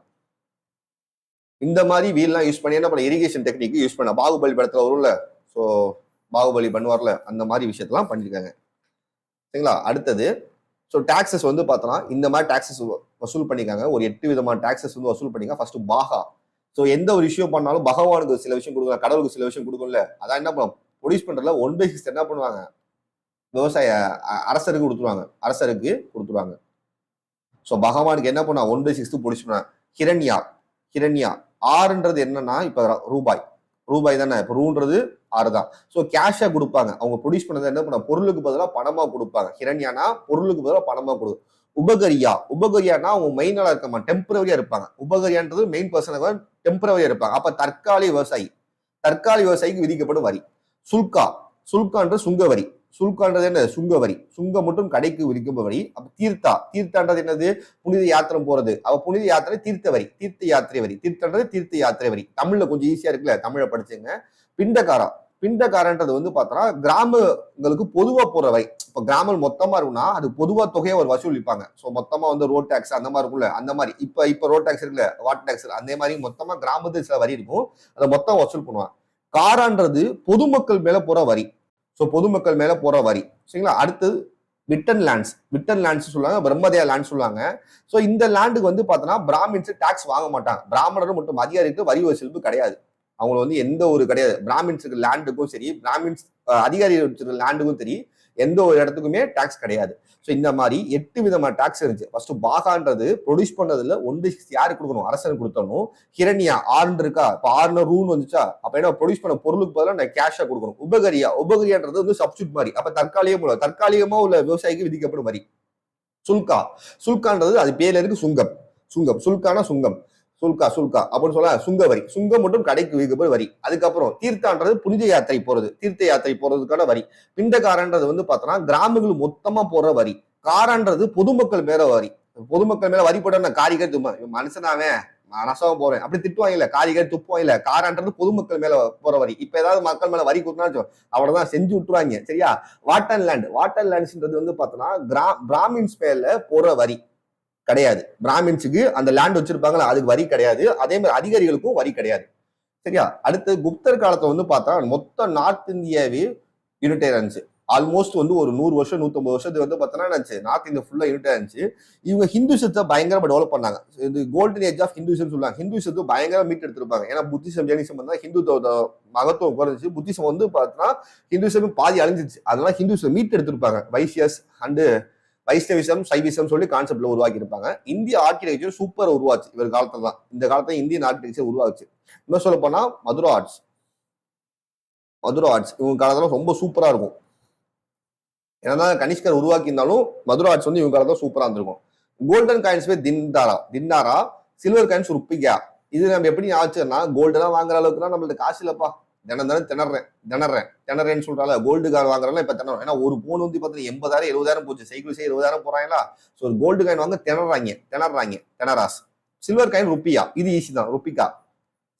இந்த மாதிரி வீல்லாம் யூஸ் பண்ணி என்ன பண்ண, இரிகேஷன் டெக்னிக் யூஸ் பண்ண. பாகுபலி படத்துல வரும்ல, ஸோ பாகுபலி பண்ணுவார்ல, அந்த மாதிரி விஷயத்தெல்லாம் பண்ணிருக்காங்க. சரிங்களா? அடுத்தது ஸோ டாக்ஸஸ் வந்து பார்த்தோம்னா இந்த மாதிரி டாக்ஸஸ் வசூல் பண்ணிக்காங்க. ஒரு 8 விதமான டாக்ஸஸ் வந்து வசூல் பண்ணிங்க. ஃபர்ஸ்ட் பாகா. ஸோ எந்த ஒரு விஷயம் பண்ணாலும் பகவானுக்கு சில விஷயம் கொடுக்கலாம், கடவுளுக்கு சில விஷயம் கொடுக்கும்ல, அதான் என்ன பண்ணும், ப்ரொடியூஸ் பண்றதுல 1/6 என்ன பண்ணுவாங்க, விவசாய அரசருக்கு கொடுத்துருவாங்க. ஸோ பகவானுக்கு என்ன பண்ணா 1/6 ப்ரொடியூஸ் பண்ண. ஹிரண்யா ஆறுன்றது என்னன்னா இப்ப ரூபாய் தானே, இப்ப ரூன்றது 6 தான். ஸோ கேஷா கொடுப்பாங்க. அவங்க ப்ரொடியூஸ் என்ன பண்ண, பொருளுக்கு பதிலாக பணமா கொடுப்பாங்க. ஹிரண்யானா பொருளுக்கு பதிலாக பணமா கொடு. உபகரியானா அவங்க மெயினால இருக்க டெம்பரரியா இருப்பாங்க. உபகரியான்றது மெயின் பர்சன் டெம்பரரியா இருப்பாங்க. அப்ப தற்காலிக விவசாயிக்கு விதிக்கப்படும் வரி. சுல்கான்றது சுங்கவரி. என்ன, சுங்கம் மட்டும் கடைக்கு விதிக்கும் வரி. அப்ப தீர்த்தான்றது என்னது, புனித யாத்திரம் போறது. அவ புனித யாத்திரை தீர்த்த யாத்திரை வரி. தீர்த்த யாத்திரை வரி. தமிழ்ல கொஞ்சம் ஈஸியா இருக்குல்ல, தமிழை படிச்சுங்க. பிண்டக்காரன்றது வந்து பார்த்தோம்னா கிராமங்களுக்கு பொதுவா போற வரி. இப்ப கிராமம் மொத்தமா இருக்குன்னா அது பொதுவா தொகையை ஒரு வசூலிப்பாங்க. ஸோ மொத்தமா வந்து ரோட் டாக்ஸ் அந்த மாதிரி இருக்கும்ல, அந்த மாதிரி இப்ப ரோட் டாக்ஸ் இருக்குல்ல, வாட்டர் டாக்ஸ், அதே மாதிரி மொத்தமா கிராமத்துக்கு சில வரி இருக்கும், அதை மொத்தம் வசூல் பண்ணுவாங்க. காரான்றது பொதுமக்கள் மேல போற வரி. ஸோ பொதுமக்கள் மேல போற வரி. சரிங்களா? அடுத்தது விட்டன் லேண்ட்ஸ் சொல்லுவாங்க, பிரம்மதேயா லேண்ட் சொல்லுவாங்க. ஸோ இந்த லேண்டுக்கு வந்து பார்த்தோன்னா பிராமின்ஸ் டாக்ஸ் வாங்க மாட்டாங்க. பிராமணரும் மற்றும் அதிகாரிக்கு வரி வசூலிப்பு கிடையாது. அவங்க வந்து எந்த ஒரு கிடையாது. பிராமின்ஸுக்கு லேண்டுக்கும் சரி, பிராமின்ஸ் அதிகாரி வச்சிருக்க லேண்டுக்கும் சரி, எந்த ஒரு இடத்துக்குமே டாக்ஸ் கிடையாது. ஸோ இந்த மாதிரி 8 விதமான டாக்ஸ் இருந்துச்சு. ஃபர்ஸ்ட் பாகான்றது ப்ரொடியூஸ் பண்ணதுல 1/6 யாருக்கு கொடுக்கணும்? அரசனுக்கு கொடுத்தணும். ஹிரண்யா 6 இருக்கா, இப்போ 6 ரூல் வந்துச்சா, அப்ப என்ன ப்ரொடியூஸ் பண்ண பொருளுக்கு பதிலாக நான் கேஷா கொடுக்கணும். உபகரியான்றது வந்து சப்ஸ்டியூட் மாதிரி, அப்ப தற்காலிகமா உள்ள விவசாயிக்கு விதிக்கப்படும் வரி. சுல்கான்றது அது பேர்ல இருக்கு, சுல்கானா சுங்கம், சுல்கா அப்படின்னு சொல்ல சுங்க வரி. சுங்கம் மட்டும் கடைக்கு விதிக்கப்படும் வரி. அதுக்கப்புறம் தீர்த்தான்றது புனித யாத்திரை போறது, தீர்த்த யாத்திரை போறதுக்கான வரி. பிண்டகாரன்றது வந்து பார்த்தோம்னா கிராமங்கள் மொத்தமா போற வரி. காரன்றது பொதுமக்கள் மேல வரி. பொதுமக்கள் மேல வரி போட்ட காரிகர் மனுஷனாவே மனசாவும் போறேன் அப்படி திட்டுவாங்க இல்ல, காரிகர் துப்புவாங்க இல்ல. காரன்றது பொதுமக்கள் மேல போற வரி. இப்ப ஏதாவது மக்கள் மேல வரி கொடுத்தா அவ்வளவுதான், செஞ்சு விட்டுருவாங்க. சரியா? வாட்டர் லேண்ட்ஸ்ன்றது வந்து பார்த்தோம்னா பிராமின்ஸ் மேல போற வரி கிடையாது. பிராமின்ஸுக்கு அந்த லேண்ட் வச்சிருப்பாங்களா, அதுக்கு வரி கிடையாது. அதே மாதிரி அதிகாரிகளுக்கும் வரி கிடையாது. சரியா? அடுத்து குப்தர் காலத்தை வந்து பார்த்தா மொத்த நார்த் இந்தியாவே யூனிட்டா இருந்துச்சு. ஆல்மோஸ்ட் வந்து ஒரு 100 வருஷம் 150 வருஷத்துக்கு வந்து பார்த்தோன்னா நார்த் இந்தியா ஃபுல்லா யூனிட்டா இருந்துச்சு. இவங்க ஹிந்துசத்தை பயங்கரமா டெவலப் பண்ணாங்க. இது கோல்டன் ஏஜ் ஆஃப் ஹிந்துசம் சொல்லுவாங்க. ஹிந்துசத்தை பயங்கரமா மீட் எடுத்திருப்பாங்க. ஏன்னா புத்திசம் ஜெயினிசம் வந்து ஹிந்துத்தோட மகத்துவம் குறைஞ்சிச்சு. புத்திசம் வந்து பார்த்தோன்னா ஹிந்துசம் பாதி அழிஞ்சிச்சு. அதனால ஹிந்துசம் மீட் எடுத்திருப்பாங்க. வைசியஸ் அண்டு வைஷ்ணவிசம் சைவிசம் சொல்லி கான்செப்ட்ல உருவாக்கி இருப்பாங்க. இந்திய ஆர்கிடெக்சர் சூப்பர் உருவாச்சு இவர் காலத்துல தான். இந்த காலத்துல இந்தியன் ஆர்கிடெக்சர் உருவாச்சு. இன்னும் சொல்ல போனா மதுரா ஆர்ட்ஸ் இவங்க காலத்துல ரொம்ப சூப்பரா இருக்கும். என்னதான் கனிஷ்கர் உருவாக்கி இருந்தாலும் மதுரா ஆர்ட்ஸ் வந்து இவங்க காலத்துல சூப்பரா இருந்திருக்கும். கோல்டன் காயின்ஸ் தின்னாரா, சில்வர் காயின்ஸ் ருப்பிகா. இது நம்ம எப்படி ஆச்சுன்னா, கோல்டெல்லாம் வாங்குற அளவுக்கு தான் நம்மளுக்கு காசு இல்லப்பா, தினம் திணறேன்னு சொல்றாங்க. கோல்டு கார் வாங்குறாங்க இப்ப திணறோம். ஏன்னா ஒரு போன் வந்து பார்த்தீங்கன்னா 80,000 70,000 போச்சு. சைக்கிள் 70,000 போறாங்களா. ஸோ கோல்டு காயின் வாங்க திணறாஸ். சில்வர் காயின் ருப்பியா, இது ஈஸி தான், ருப்பிகா.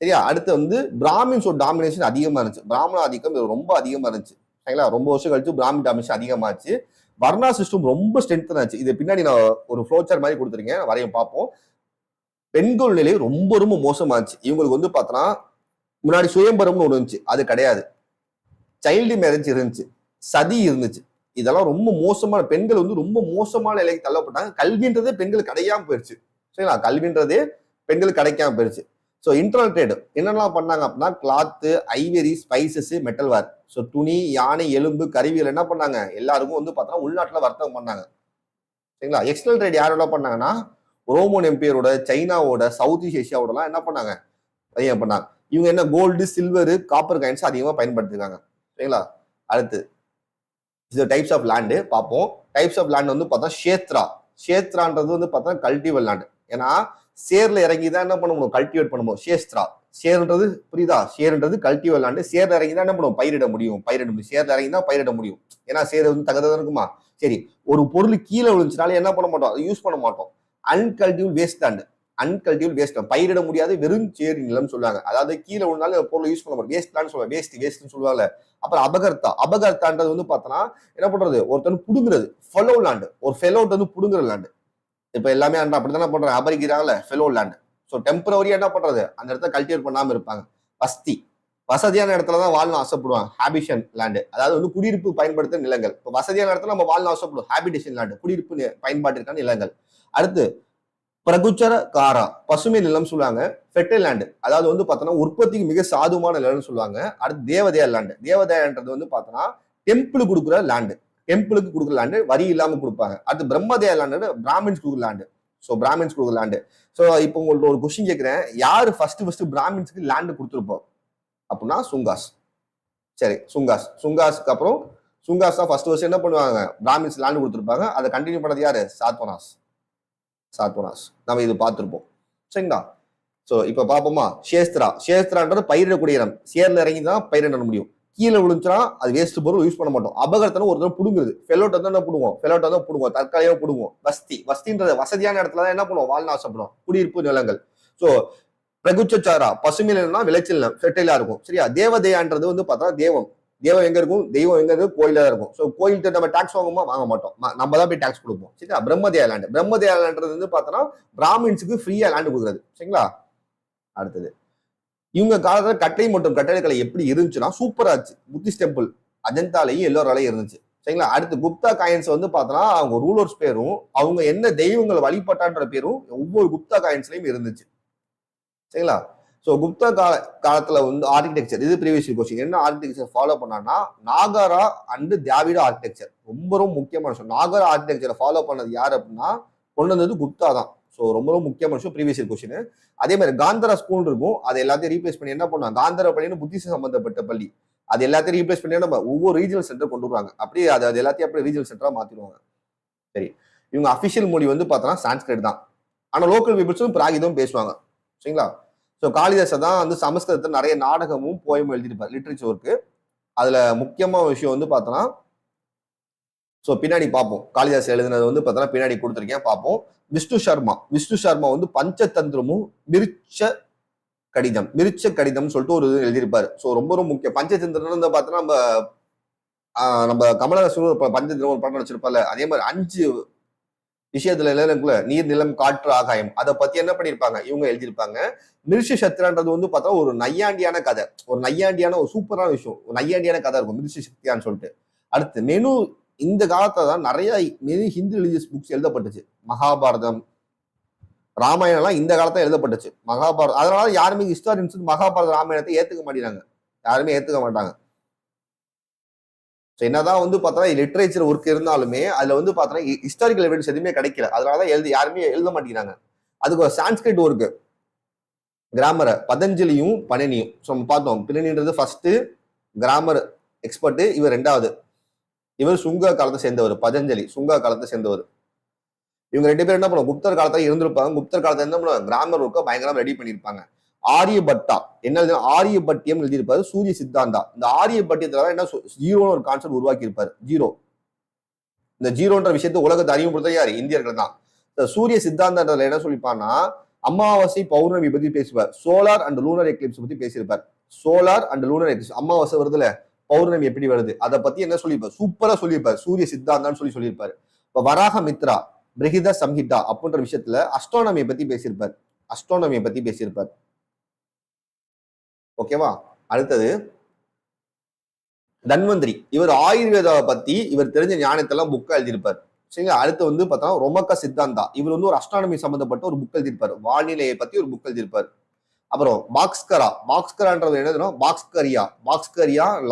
சரியா? அடுத்து வந்து பிராமின்ஸோட டாமினேஷன் அதிகமா இருந்துச்சு. பிராமண ஆதிக்கம் ரொம்ப அதிகமா இருந்துச்சு. சரிங்களா? ரொம்ப வருஷம் கழிச்சு பிராமின் டாமினேஷன் அதிகமாச்சு. வர்ணா சிஸ்டம் ரொம்ப ஸ்ட்ரென்த் ஆச்சு. இது பின்னாடி நான் ஒரு ஃப்ளோச்சார் மாதிரி கொடுத்துருக்கேன், வரையும் பார்ப்போம். பெண்கள் நிலை ரொம்ப ரொம்ப மோசமாச்சு. இவங்களுக்கு வந்து பார்த்தோன்னா முன்னாடி சுயம்பரம்னு ஒண்ணு இருந்துச்சு, அது கிடையாது. சைல்டு மேரேஜ் இருந்துச்சு, சதி இருந்துச்சு. இதெல்லாம் ரொம்ப மோசமான, பெண்கள் வந்து ரொம்ப மோசமான நிலைக்கு தள்ளப்பட்டாங்க. கல்வின்றதே பெண்கள் கிடைக்காம போயிடுச்சு. சரிங்களா? கல்வின்றதே பெண்கள் கிடைக்காம போயிடுச்சு. ஸோ இன்டர்னல் ட்ரேடு என்னெல்லாம் பண்ணாங்க அப்படின்னா, கிளாத்து, ஐவரி, ஸ்பைசஸ், மெட்டல் வேர். ஸோ துணி, யானை, எலும்பு, கருவிகள் என்ன பண்ணாங்க, எல்லாருக்கும் வந்து பார்த்தோன்னா உள்நாட்டுல வர்த்தகம் பண்ணாங்க. சரிங்களா? எக்ஸ்டர்னல் ட்ரேட் யாரோட பண்ணாங்கன்னா, ரோமன் எம்பியரோட, சைனாவோட, சவுத் ஈஸ்ட் ஏஷியாவோட என்ன பண்ணாங்க, பண்ணாங்க. இவங்க என்ன கோல்டு, சில்வர், காப்பர் காயின்ஸ் அதிகமாக பயன்படுத்திருக்காங்க. சரிங்களா? அடுத்து இது டைப்ஸ் ஆஃப் லேண்டு பார்ப்போம். டைப்ஸ் ஆஃப் லேண்ட் வந்து பார்த்தா ஷேத்ரான்றது வந்து பார்த்தா கல்டிவல் லேண்டு. ஏன்னா சேர்ல இறங்கி தான் என்ன பண்ண முடியும், கல்டிவேட் பண்ண முடியும். சேர்ன்றது புரியுதா? ஷேர்ன்றது கல்டிவல் லேண்டு. சேர்ல இறங்கி தான் என்ன பண்ணுவோம், பயிரிட முடியும். சேர்ல இறங்கி தான் பயிரிட முடியும். ஏன்னா சேர் வந்து தகுந்ததான் இருக்குமா. சரி, ஒரு பொருள் கீழே விழுந்துச்சுனால என்ன பண்ண மாட்டோம், அதை யூஸ் பண்ண மாட்டோம். அன்கல்டிவல் வேஸ்ட் பயிரிட முடியாது, வெறும் சேரி நிலம் சொல்லுவாங்க. அதாவது கீழே விழுந்தாலும் பொருள் யூஸ் பண்ண மாட்டோம், வேஸ்ட்லான்னு சொல்லுவாங்க, வேஸ்ட்னு சொல்லுவாங்க. அப்புறம் அபகர்த்தான்றது வந்து பார்த்தோன்னா என்ன பண்றது, ஒருத்தன் புடுங்குறது. ஃபெலோ லேண்டு, ஒரு ஃபெலோட் வந்து புடுங்குற லேண்டு. இப்ப எல்லாமே அப்படித்தானே பண்றாங்க, அபரிக்கிறாங்கல்ல ஃபெலோ லேண்டு. ஸோ டெம்பரவரியா என்ன பண்றது, அந்த இடத்த கல்டிவேட் பண்ணாம இருப்பாங்க. வசதியான இடத்துல தான் வாழ்னு ஆசைப்படுவாங்க. ஹாபிஷன் லேண்டு, அதாவது வந்து குடியிருப்பு பயன்படுத்த நிலங்கள். இப்போ வசதியான இடத்துல நம்ம வாழ்னு ஆசைப்படுவோம், ஹாபிடேஷன் லேண்டு, குடியிருப்பு பயன்பாட்டிற்கான நிலங்கள். அடுத்து பிரகுச்சர காரா, பசுமை நிலம் சொல்லுவாங்க. ஃபெர்டைல் லேண்டு, அதாவது வந்து பார்த்தோன்னா உற்பத்திக்கு மிக சாதுவான நிலம்னு சொல்லுவாங்க. அடுத்து தேவதையா லேண்டு. தேவதையான்றது வந்து பார்த்தோன்னா டெம்பிள் கொடுக்குற லேண்டு, டெம்பிளுக்கு கொடுக்குற லேண்டு, வரி இல்லாம கொடுப்பாங்க. அடுத்து பிரம்மதேயா லேண்டு, பிராமின்ஸ் கொடுக்குற லேண்டு. ஸோ பிராமின்ஸ் கொடுக்குற லேண்டு. ஸோ இப்போ உங்கள்ட்ட ஒரு கொஸ்டின் கேட்கிறேன், யாரு ஃபர்ஸ்ட் பிராமின்ஸ்க்கு லேண்டு கொடுத்துருப்போம் அப்படின்னா சுங்காஸ். சரி, சுங்காஸ்க்கு அப்புறம் சுங்காஸ் தான் ஃபர்ஸ்ட் வருஷம் என்ன பண்ணுவாங்க, பிராமின்ஸ் லேண்டு கொடுத்துருப்பாங்க. அதை கண்டினியூ பண்ணது யாரு, சாத்வனாஸ். நம்ம இது பார்த்துருப்போம். சரிங்களா? ஸோ இப்போ பார்ப்போமா, ஷேஸ்திரான்றது பயிரிடக்கூடிய இடம். சேர்ல இறங்கி தான் பயிரிட முடியும். கீழே விழுந்துச்சுன்னா அது வேஸ்ட் பொருள், யூஸ் பண்ண மாட்டோம். அபகரத்தனம் ஒரு தடவை புடுங்குறது. ஃபெலோட்டை தான் புடுங்குவோம், தற்காலிகமாக புடுங்குவோம். வஸ்தின்றது வசதியான இடத்துல தான் என்ன பண்ணுவோம், வாழ்ந்து ஆசைப்படுவோம், குடியிருப்பு நிலங்கள். ஸோ பிரகுச்சாரா, பசுமை நிலம்னா விளைச்சல் நிலம், ஃபெர்டைலா இருக்கும். சரியா? தேவதையான்றது வந்து பார்த்தா தெய்வம் எங்க இருக்கும், தெய்வம் எங்க இருக்கும், கோயில தான் இருக்கும். ஸோ கோயில்கிட்ட நம்ம டாக்ஸ் வாங்க மாட்டோம், நம்ம தான் போய் டாக்ஸ் கொடுப்போம். சரியா? பிரம்மதேயா லேண்டுன்றது வந்து பார்த்தோன்னா பிராமின்ஸுக்கு ஃப்ரீயா லேண்டு கொடுக்குறது. சரிங்களா? அடுத்தது இவங்க காலத்துல கட்டை மற்றும் கட்டடக்கலை எப்படி இருந்துச்சுன்னா சூப்பரா இருந்துச்சு. புத்திஸ்ட் டெம்பிள் அஜந்தாலையும் எல்லோராலையும் இருந்துச்சு. சரிங்களா? அடுத்து குப்தா காயின்ஸ் வந்து பார்த்தோன்னா அவங்க ரூலர்ஸ் பேரும் அவங்க என்ன தெய்வங்களை வழிபட்டான்ற பேரும் ஒவ்வொரு குப்தா காயின்ஸ்லயும் இருந்துச்சு. சரிங்களா? ஸோ குப்தா காலத்துல வந்து ஆர்கிடெக்சர், இது ப்ரீவியஸ் கொஸ்டின், என்ன ஆர்கிடெக்சர் ஃபாலோ பண்ணான்னா நாகரா அண்ட் திராவிட ஆர்கிடெக்சர். ரொம்ப ரொம்ப முக்கியமான விஷயம். நாகரா ஆர்கிடெக்சரை ஃபாலோ பண்ணது யார் அப்படின்னா கொண்டு வந்தது குப்தா தான். ஸோ ரொம்ப ரொம்ப முக்கியமான விஷயம், ப்ரீவியஸ் கொஸ்டின். அதே மாதிரி காந்தரா ஸ்கூல் இருக்கும், அது எல்லாத்தையும் ரீப்ளேஸ் பண்ணி என்ன பண்ணுவாங்க, காந்தரா பள்ளின்னு புத்திசம் சம்பந்தப்பட்ட பள்ளி, அது எல்லாத்தையும் ரீப்ளேஸ் பண்ணி நம்ம ஒவ்வொரு ரீஜனல் சென்டர் கொண்டு வருவாங்க. அப்படியே அது எல்லாத்தையும் அப்படியே ரீஜனல் சென்டரா மாத்திடுவாங்க. சரி, இவங்க அபிஷியல் மொழி வந்து பார்த்தோன்னா சான்ஸ்கிரிட் தான். ஆனா லோக்கல் பீப்புள்ஸும் பிராகிதம் பேசுவாங்க. சரிங்களா? ஸோ காளிதாச தான் வந்து சமஸ்கிருதத்தில் நிறைய நாடகமும் போயமும் எழுதியிருப்பார், லிட்ரேச்சர் ஒர்க்கு. அதுல முக்கியமான விஷயம் வந்து பார்த்தோன்னா, ஸோ பின்னாடி பார்ப்போம், காளிதாஸ் எழுதினது வந்து பார்த்தோன்னா பின்னாடி கொடுத்துருக்கேன் பார்ப்போம். விஷ்ணு சர்மா வந்து பஞ்சதந்திரமும் மிருச்ச கடிதம் சொல்லிட்டு ஒரு எழுதியிருப்பாரு. ஸோ ரொம்ப ரொம்ப முக்கியம். பஞ்சதந்திரம் வந்து பார்த்தோன்னா நம்ம கமலஹாசன் ஒரு பஞ்சதந்திரம் ஒரு படம் நடிச்சிருப்பார்ல, அதே மாதிரி 5 விஷயத்துல இருக்குல்ல, நீர் நிலம் காற்று ஆகாயம், அதை பத்தி என்ன பண்ணிருப்பாங்க இவங்க எழுதியிருப்பாங்க. மிருஷ சத்ரான்றது வந்து பார்த்தா ஒரு நையாண்டியான கதை, ஒரு நையாண்டியான ஒரு சூப்பரான விஷயம், ஒரு நையாண்டியான கதை இருக்கும் மிருஷ சக்தியான்னு சொல்லிட்டு. அடுத்து மெனு, இந்த காலத்துல தான் நிறைய ஹிந்தி ரிலீஜியஸ் புக்ஸ் எழுதப்பட்டுச்சு. மகாபாரதம், ராமாயணம்லாம் இந்த காலத்துல எழுதப்பட்டுச்சு. மகாபாரதம், அதனால யாருமே ஹிஸ்டாரியன்ஸ் மகாபாரத ராமாயணத்தை ஏத்துக்க மாட்டேங்கிறாங்க, யாருமே ஏத்துக்க மாட்டாங்க. என்னதான் வந்து பார்த்தா லிட்ரேச்சர் ஒர்க் இருந்தாலுமே அதுல வந்து பார்த்தோன்னா ஹிஸ்டாரிக்கல் எவிடன்ஸ் எதுவுமே கிடைக்கல. அதனாலதான் யாருமே எழுத மாட்டேங்கிறாங்க. அதுக்கு ஒரு சான்ஸ்கிரிட் ஒர்க்கு, கிராமரை பதஞ்சலியும் பணினியும். ஸோ நம்ம பார்த்தோம், பின்னணின்றது ஃபர்ஸ்ட் கிராமர் எக்ஸ்பர்ட், இவர் 2வது. இவர் சுங்கா காலத்தை சேர்ந்தவர், பதஞ்சலி சுங்கா காலத்தை சேர்ந்தவர். இவங்க 2 பேரும் என்ன பண்ணுவோம், குப்தர் காலத்துல இருந்திருப்பாங்க. குப்தர் காலத்துல என்ன பண்ணுவாங்க, கிராமர் ஒர்க்கை பயங்கரமா ரெடி பண்ணியிருப்பாங்க. ஆரியபட்டா என்ன எழுதி, ஆரியபட்டியம் எழுதியிருப்பாரு, சூரிய சித்தாந்தா. இந்த ஆரியபட்டியத்துல என்ன ஜீரோன்னு ஒரு கான்செப்ட் உருவாக்கி இருப்பாரு. ஜீரோ, இந்த ஜீரோன்ற விஷயத்தை உலகத்தை அறிமுகப்படுத்த யாரு, இந்தியர்கள் தான். சூரிய சித்தாந்தத்துல என்ன சொல்லிப்பான்னா அமாவாசை பௌர்ணமி பத்தி பேசுவார். சோலார் அண்ட் லூனர் எக்லிப்ஸ் பத்தி பேசியிருப்பார். சோலார் அண்ட் லூனர் எக்லிப்ஸ், அமாவாசை வருதுல, பௌர்ணமி எப்படி வருது, அதை பத்தி என்ன சொல்லியிருப்பார், சூப்பரா சொல்லியிருப்பார். சூரிய சித்தாந்தான்னு சொல்லியிருப்பாரு. இப்ப வராக மித்ரா பிரிகித சம்ஹிதா அப்படின்ற விஷயத்துல அஸ்ட்ரானமியை பத்தி பேசியிருப்பார். ஓகேவா? அடுத்தது தன்வந்திரி, இவர் ஆயுர்வேதாவை பத்தி இவர் தெரிஞ்ச ஞானத்தெல்லாம் புக்கா எழுதியிருப்பார். சரிங்களா? அடுத்து வந்து பார்த்தா ரொமக்க சித்தாந்தா, இவர் வந்து ஒரு அஸ்ட்ரானமி சம்பந்தப்பட்ட ஒரு புக் எழுதியிருப்பார், வானிலையை பத்தி ஒரு புக் எழுதியிருப்பார். அப்புறம் பாக்ஸ்கரான்றது என்னதுன்னா பாக்ஸ்கரியா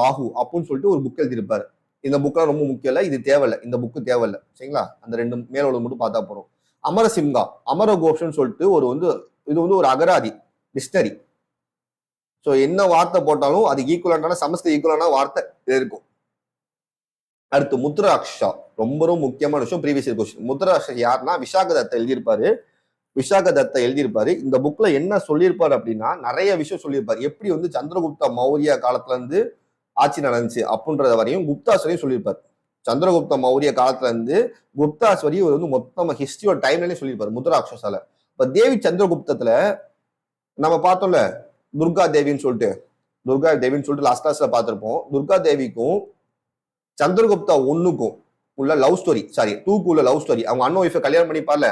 லாஹு அப்படின்னு சொல்லிட்டு ஒரு புக் எழுதியிருப்பாரு. இந்த புக்கெல்லாம் ரொம்ப முக்கியம் இல்லை, இது தேவையில்லை, இந்த புக்கு தேவையில்லை. சரிங்களா? அந்த 2 மேலோட மட்டும் பார்த்தா போறோம். அமரசிம்ஹா, அமரகோஷன் சொல்லிட்டு இது வந்து ஒரு அகராதி டிக்ஷனரி. ஸோ என்ன வார்த்தை போட்டாலும் அது ஈக்குவலான சமஸ்கிருத ஈக்குவலான வார்த்தை இருக்கும். அடுத்து முத்ராக்ஷா, ரொம்ப ரொம்ப முக்கியமான விஷயம், ப்ரீவியஸ் கொஸ்டின். முத்ராக்ஷா யாருன்னா விசாகதத்தை எழுதியிருப்பாரு. இந்த புக்ல என்ன சொல்லியிருப்பாரு அப்படின்னா நிறைய விஷயம் சொல்லியிருப்பாரு. எப்படி வந்து சந்திரகுப்த மௌரிய காலத்துல இருந்து ஆட்சி நடந்துச்சு அப்படின்றத வரையும் குப்தாஸ் வரையும் சொல்லியிருப்பாரு. சந்திரகுப்த மௌரிய காலத்துல இருந்து குப்தாஸ் வரையும் இவர் வந்து மொத்தமா ஹிஸ்டரியோட டைம்லயே சொல்லியிருப்பாரு முத்ராக்ஷால. இப்ப தேவி சந்திரகுப்தத்துல நம்ம பார்த்தோம்ல, துர்கா தேவின்னு சொல்லிட்டு லாஸ்ட் கிளாஸ்ல பார்த்திருப்போம். துர்கா தேவிக்கும் சந்திரகுப்தா 1க்கும் உள்ள லவ் ஸ்டோரி, 2க்கு உள்ள லவ் ஸ்டோரி. அவங்க அண்ணன் ஒய்ஃபை கல்யாணம் பண்ணிப்பார்ல,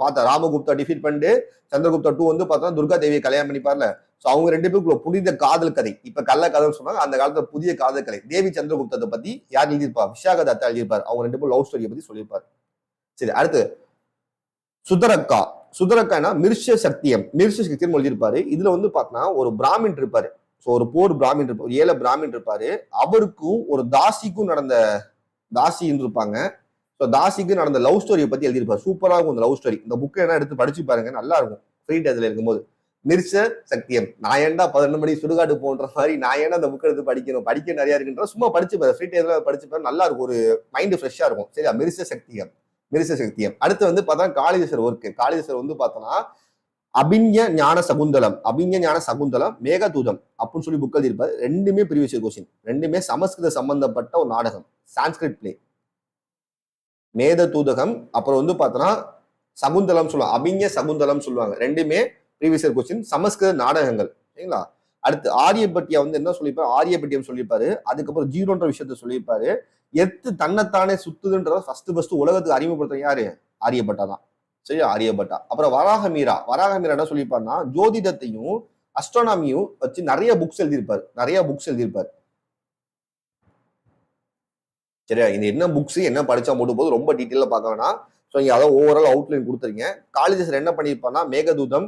பார்த்தா ராமகுப்தா டிஃபீட் பண்ணிட்டு சந்திரகுப்தா 2 வந்து பார்த்தா துர்கா தேவியை கல்யாணம் பண்ணிப்பார்ல. ஸோ அவங்க 2 பேருக்குள்ள புனித காதல் கதை, இப்ப கள்ள கதைன்னு சொன்னாங்க, அந்த காலத்துல புதிய காதல் கதை. தேவி சந்திரகுப்தத்தை பத்தி யார் எழுதியிருப்பா, விசாகதத்தா எழுதியிருப்பார். அவங்க 2 பேரும் லவ் ஸ்டோரியை பத்தி சொல்லியிருப்பாரு. சரி, அடுத்து சுதரக்கானா மிருஷ சக்தியம் எழுதியிருப்பாரு. இதுல வந்து பார்த்தா ஒரு பிராமின் இருப்பாரு. ஸோ ஒரு போர் பிராமின் இருப்பார், ஒரு ஏழை பிராமின் இருப்பாரு. அவருக்கும் ஒரு தாசிக்கும் நடந்த தாசின்னு இருப்பாங்க. ஸோ தாசிக்கு நடந்த லவ் ஸ்டோரியை பத்தி எழுதியிருப்பாரு. சூப்பரா இருக்கும் இந்த லவ் ஸ்டோரி. இந்த புக்கை என்ன எடுத்து படிச்சு பாருங்க, நல்லா இருக்கும் ஃப்ரீ டைம்ல இருக்கும்போது. மிர்ச சக்தியம், நான் ஏன்டா 11 மணி சுடுகாடு போன்ற மாதிரி நான் ஏன்னா அந்த புக்கை எடுத்து படிக்கணும், படிக்க நிறைய இருக்குன்ற சும்மா படிச்சு பாரு, ஃப்ரீ டைம்ல படிச்சு பாரு, நல்லா இருக்கும், ஒரு மைண்ட் ஃப்ரெஷ்ஷா இருக்கும். சரியா? மிர்ச சக்தியம். அடுத்து வந்து பார்த்தா காளிதாசர் வந்து பார்த்தோன்னா அபிஞ ஞான சகுந்தலம், மேகதூதம் அப்படின்னு சொல்லி புக் எழுதியிருப்பாரு. 2மே ப்ரீவியஸ் கொஸ்டின், 2மே சமஸ்கிருத சம்பந்தப்பட்ட ஒரு நாடகம், சான்ஸ்கிரிட் பிளே. மேத தூதகம், அப்புறம் வந்து பார்த்தோன்னா சகுந்தலம் சொல்லுவாங்க, அபிஞ சகுந்தலம் சொல்லுவாங்க. 2மே ப்ரீவியஸ் கொஸ்டின், சமஸ்கிருத நாடகங்கள். சரிங்களா? அடுத்து ஆரியபட்டியா வந்து என்ன சொல்லியிருப்பாரு, ஆரியபட்டியம் சொல்லியிருப்பாரு. அதுக்கப்புறம் ஜீரோன்ற விஷயத்த சொல்லியிருப்பாரு. எத்து தன்னைத்தானே சுத்துதுன்றத ஃபர்ஸ்ட் உலகத்துக்கு அறிமுகப்படுத்த யாரு, ஆரியபட்டா தான். சரியா? ஆரியபட்டா. அப்புறம் வராக மீரா என்ன சொல்லியிருப்பாருன்னா ஜோதிடத்தையும் அஸ்ட்ரானமியும் வச்சு நிறைய புக்ஸ் எழுதியிருப்பாரு. சரியா? இது என்ன புக்ஸ் என்ன படிச்சா மட்டும் போது, ரொம்ப டீட்டெயிலா பார்க்க வேணாம். ஸோ இங்க அதான் ஓவரால் அவுட்லைன் கொடுத்துருங்க. காளிதாசர் என்ன பண்ணியிருப்பாருன்னா மேகதூதம்,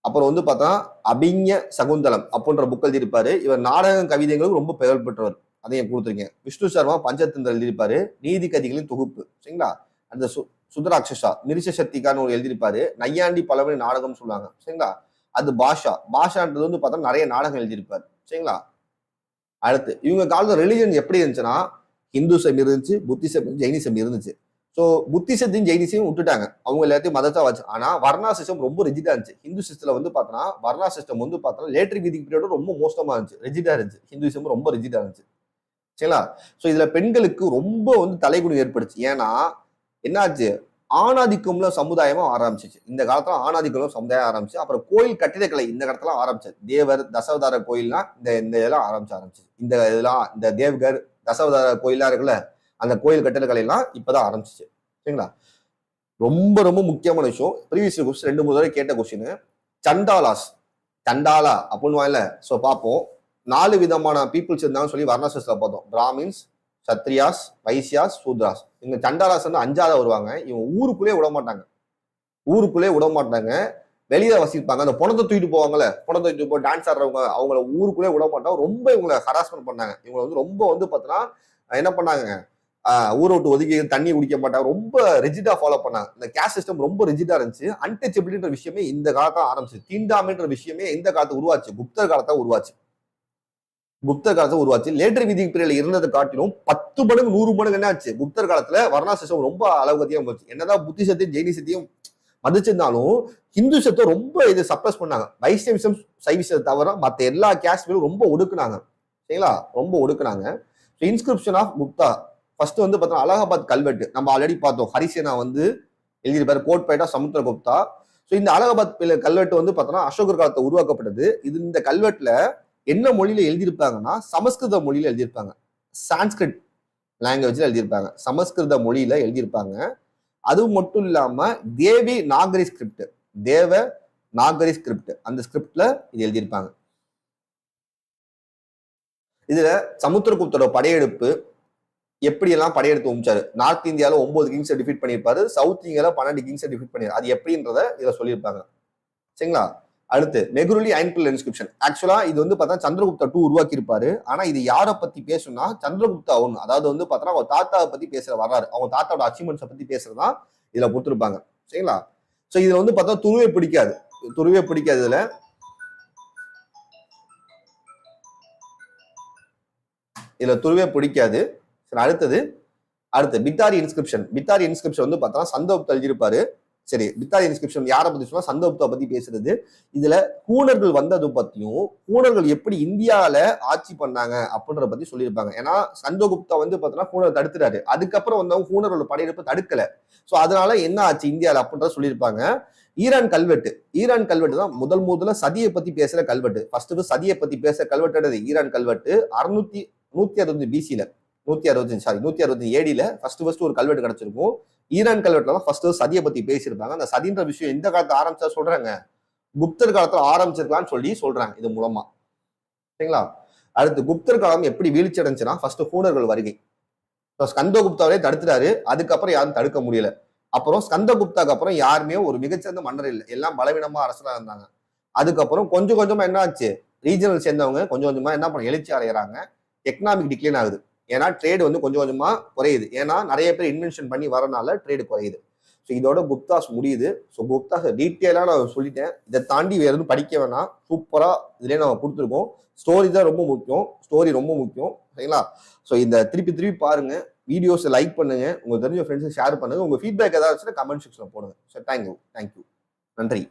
அப்புறம் வந்து பார்த்தா அபிஞ சகுந்தலம் அப்படின்ற புக் எழுதியிருப்பாரு. இவர் நாடக கவிதைகளும் ரொம்ப பெயர் பெற்றவர். அதையும் கொடுத்துருக்கேன். விஷ்ணு சர்மா பஞ்சதந்திரம் எழுதியிருப்பாரு. நீதி கதிகளின் தொகுப்பு. சரிங்களா? அந்த சுதராட்சசா நிரிச சக்திக்கான ஒரு எழுதியிருப்பாரு. நையாண்டி பழமொழி நாடகம் சொல்லுவாங்க. சரிங்களா? அது பாஷான்றது வந்து பார்த்தா நிறைய நாடகம் எழுதியிருப்பாரு. சரிங்களா? அடுத்து இவங்க காலத்துல ரிலிஜன் எப்படி இருந்துச்சுன்னா ஹிந்துசம் இருந்துச்சு, புத்திசம், ஜெயினிசம் இருந்துச்சு. ஸோ புத்திசத்தையும் ஜெயினிசையும் விட்டுட்டாங்க. அவங்க எல்லாத்தையும் மதத்தா வச்சு. ஆனா வர்ணா சிஸ்டம் ரொம்ப ரிஜிடா இருந்துச்சு. ஹிந்து சிஸ்டத்துல வந்து பார்த்தோன்னா வர்ணா சிஸ்டம் வந்து பார்த்தோன்னா லேட்டர் வீதிக் பீரியட் ரொம்ப மோசமா இருந்துச்சு. ரிஜிடா இருந்துச்சு. ஹிந்துசம் ரொம்ப ரிஜிடா இருந்துச்சு. சரிங்களா? ஸோ இதுல பெண்களுக்கு ரொம்ப வந்து தலைகுனி ஏற்படுச்சு. ஏன்னா என்னாச்சு, ஆணாதிக்கம்ல சமுதாயமா ஆரம்பிச்சிச்சு. இந்த காலத்துல ஆணாதிக்கம்ல சமுதாயம் ஆரம்பிச்சு. அப்புறம் கோயில் கட்டிடக்கலை இந்த இடத்துல ஆரம்பிச்சது. தேவர் தசாவதார கோயில்னா இந்த இதெல்லாம் ஆரம்பிச்சு. இந்த இதெல்லாம் இந்த தேவ்கர் தசாவதார கோயிலா இருக்குல்ல, அந்த கோயில் கட்டிடக்கலை எல்லாம் இப்பதான் ஆரம்பிச்சிச்சு. சரிங்களா? ரொம்ப ரொம்ப முக்கியமான விஷயம். ப்ரீவியஸ் கொஸ்டின் 2-3 தடவை கேட்ட கொஸ்டின். சண்டாலா அப்படின்னு வாயில. ஸோ பார்ப்போம். 4 விதமான பீப்புள்ஸ் இருந்தாங்கன்னு சொல்லி வர்ணாசிஸ்ல பார்த்தோம். பிராமின்ஸ், சத்ரியாஸ், வைசியாஸ், சூத்ராஸ். இவங்க சண்டாலாஸ் வந்து 5ஆவது வருவாங்க. இவங்க ஊருக்குள்ளே விட மாட்டாங்க. வெளியே வசிப்பாங்க. அந்த பணத்தை தூக்கிட்டு போவாங்கல்ல, பணத்தை தூக்கிட்டு போய் டான்ஸ் ஆடுறவங்க அவங்கள ஊருக்குள்ளே விட மாட்டாங்க. ரொம்ப இவங்களை ஹராஸ்மெண்ட் பண்ணாங்க. இவங்களை வந்து ரொம்ப வந்து பார்த்தீங்கன்னா என்ன பண்ணாங்க, ஊரை விட்டு ஒதுக்கி தண்ணி குடிக்க மாட்டாங்க. ரொம்ப ரிஜிடா ஃபாலோ பண்ணாங்க. இந்த கேஸ்ட் சிஸ்டம் ரொம்ப ரிஜிடா இருந்துச்சு. அன்டச்சபிலிட்டின்ற விஷயமே இந்த காலத்தான் ஆரம்பிச்சு. தீண்டாமைன்ற விஷயமே எந்த காலத்தை உருவாச்சு, குப்தர் காலத்தை உருவாச்சு. லேட்டர் விதி பீரியட்ல இருந்ததை காட்டிலும் 10 மடங்கு 100 மடங்கு என்ன ஆச்சு, குப்தர் காலத்துல வர்ணா சிஸ்டம் ரொம்ப அளவுக்கு போச்சு. என்னதான் புத்திசத்தையும் ஜெயினிசத்தையும் மதிச்சிருந்தாலும் ஹிந்துசத்தை ரொம்ப இது சப்ரஸ் பண்ணாங்க. வைஷ்ணவிசம் சைவிசத்தை தவிர மற்ற எல்லா கேஸ்ட்களும் ரொம்ப ஒடுக்குனாங்க. சரிங்களா? ரொம்ப ஒடுக்குனாங்க. இன்ஸ்கிரிப்ஷன் ஆஃப் குப்தா ஃபர்ஸ்ட் வந்து பார்த்தோம் அலகாபாத் கல்வெட்டு. நம்ம ஆல்ரெடி பார்த்தோம். ஹரிசேனா வந்து எழுதியிருப்பாரு கோட்பேட்டா சமுத்திரகுப்தா. ஸோ இந்த அலகாபாத் கல்வெட்டு வந்து பார்த்தோம்னா அசோகர் காலத்தை உருவாக்கப்பட்டது. இந்த கல்வெட்டுல என்ன மொழியில எழுதியிருப்பாங்கன்னா சமஸ்கிருத மொழியில எழுதியிருப்பாங்க. சான்ஸ்கிரிட் லாங்குவேஜ்ல எழுதியிருப்பாங்க. சமஸ்கிருத மொழியில எழுதியிருப்பாங்க. அது மட்டும் இல்லாம தேவ நாகரி ஸ்கிரிப்ட் அந்த ஸ்கிரிப்ட்ல இது எழுதியிருப்பாங்க. இதுல சமுத்திரகுப்தரோட படையெடுப்பு எப்படியெல்லாம் படையெடுத்து உமிச்சாரு. நார்த் இந்தியாவில 9 கிங்ஸை டிஃபீட் பண்ணியிருப்பாரு. சவுத் இந்தியாவில 12 கிங்ஸை டிஃபீட் பண்ணிருப்பாரு. அது எப்படின்றத இதை சொல்லியிருப்பாங்க. சரிங்களா? அடுத்து மெகுருலி ஐன்பில் இன்ஸ்கிரிப்ஷன். ஆக்சுவலா இது வந்து பார்த்தா சந்திரகுப்தா 2 உருவாக்கி இருப்பாரு. ஆனா இது யாரை பத்தி பேசுனா சந்திரகுப்தா 1, அதாவது வந்து பார்த்தா அவங்க தாத்தாவை பத்தி பேசுற வர்றாரு. அவங்க தாத்தாவோட அச்சீவ்மெண்ட்ஸை பத்தி பேசுறதா இதுல கொடுத்துருப்பாங்க. சரிங்களா? சோ இதுல வந்து பார்த்தா துருவே பிடிக்காது. இதுல துருவே பிடிக்காது. அடுத்து பித்தாரி இன்ஸ்கிரிப்ஷன் வந்து பார்த்தா சந்தகுப்தா எழுதியிருப்பாரு. சரி, பித்தாரி இன்ஸ்கிரிப்ஷன் யாரை பத்தி சொன்னா சந்தகுப்தா பத்தி பேசுறது. இதுல ஹூணர்கள் வந்தது பத்தியும் ஹூணர்கள் எப்படி இந்தியாவில ஆட்சி பண்ணாங்க அப்படின்றத பத்தி சொல்லியிருப்பாங்க. ஏன்னா சந்தகுப்தா வந்து பார்த்தோன்னா ஹூணர் தடுத்துறாரு. அதுக்கப்புறம் வந்தவங்க ஹூணர்களோட படையெடுப்பு தடுக்கல. ஸோ அதனால என்ன ஆச்சு இந்தியாவில் அப்படின்றத சொல்லியிருப்பாங்க. ஈரான் கல்வெட்டு தான் முதல்ல சதியை பத்தி பேசுற கல்வெட்டு. ஃபர்ஸ்ட் சதியை பத்தி பேசுற கல்வெட்டு ஈரான் கல்வெட்டு 165 பிசில 165 ஏடியில ஃபர்ஸ்ட் ஒரு கல்வெட்டு கிடைச்சிருக்கும். ஈரான் கல்வெட்டுல தான் ஃபர்ஸ்ட் சதியை பத்தி பேசியிருப்பாங்க. அந்த சதின்ற விஷயம் எந்த காலத்துல ஆரம்பிச்சா சொல்றாங்க, குப்தர் காலத்துல ஆரம்பிச்சிருக்கலாம்னு சொல்லி சொல்றாங்க இது மூலமா. சரிங்களா? அடுத்து குப்தர் காலம் எப்படி வீழ்ச்சி அடைஞ்சுன்னா ஃபர்ஸ்ட் ஹூணர்கள் வருகை. ஸ்கந்தகுப்தாவே தடுத்துட்டாரு. அதுக்கப்புறம் யாரும் தடுக்க முடியல. அப்புறம் ஸ்கந்தகுப்தாக்கு அப்புறம் யாருமே ஒரு மிகச்சிறந்த மன்னர் இல்லை. எல்லாம் பலவீனமா அரசரா இருந்தாங்க. அதுக்கப்புறம் கொஞ்சம் கொஞ்சமா என்ன ஆச்சு, ரீஜனல் சேர்ந்தவங்க கொஞ்சம் கொஞ்சமா என்ன பண்ண எழுச்சி அடைகிறாங்க. எக்கனாமிக் டிக்ளைன் ஆகுது. ஏன்னா ட்ரேடு வந்து கொஞ்சம் கொஞ்சமா குறையுது. ஏன்னா நிறைய பேர் இன்வென்ஷன் பண்ணி வரனால ட்ரேடு குறையுது. ஸோ இதோட குப்தாஸ் முடியுது. ஸோ குப்தாஸ் டீட்டெயிலாக நான் சொல்லிட்டேன். இதை தாண்டி வேற எதுவும் படிக்க வேணாம். சூப்பரா இதுலேயே நம்ம கொடுத்துருக்கோம். ஸ்டோரி தான் ரொம்ப முக்கியம். சரிங்களா? ஸோ இந்த திருப்பி பாருங்க. வீடியோஸை லைக் பண்ணுங்க. உங்களுக்கு தெரிஞ்ச ஃப்ரெண்ட்ஸுக்கு ஷேர் பண்ணுங்க. உங்க ஃபீட்பேக் ஏதாச்சும் கமெண்ட் செக்ஷன்ல போடுங்க. So thank you. நன்றி.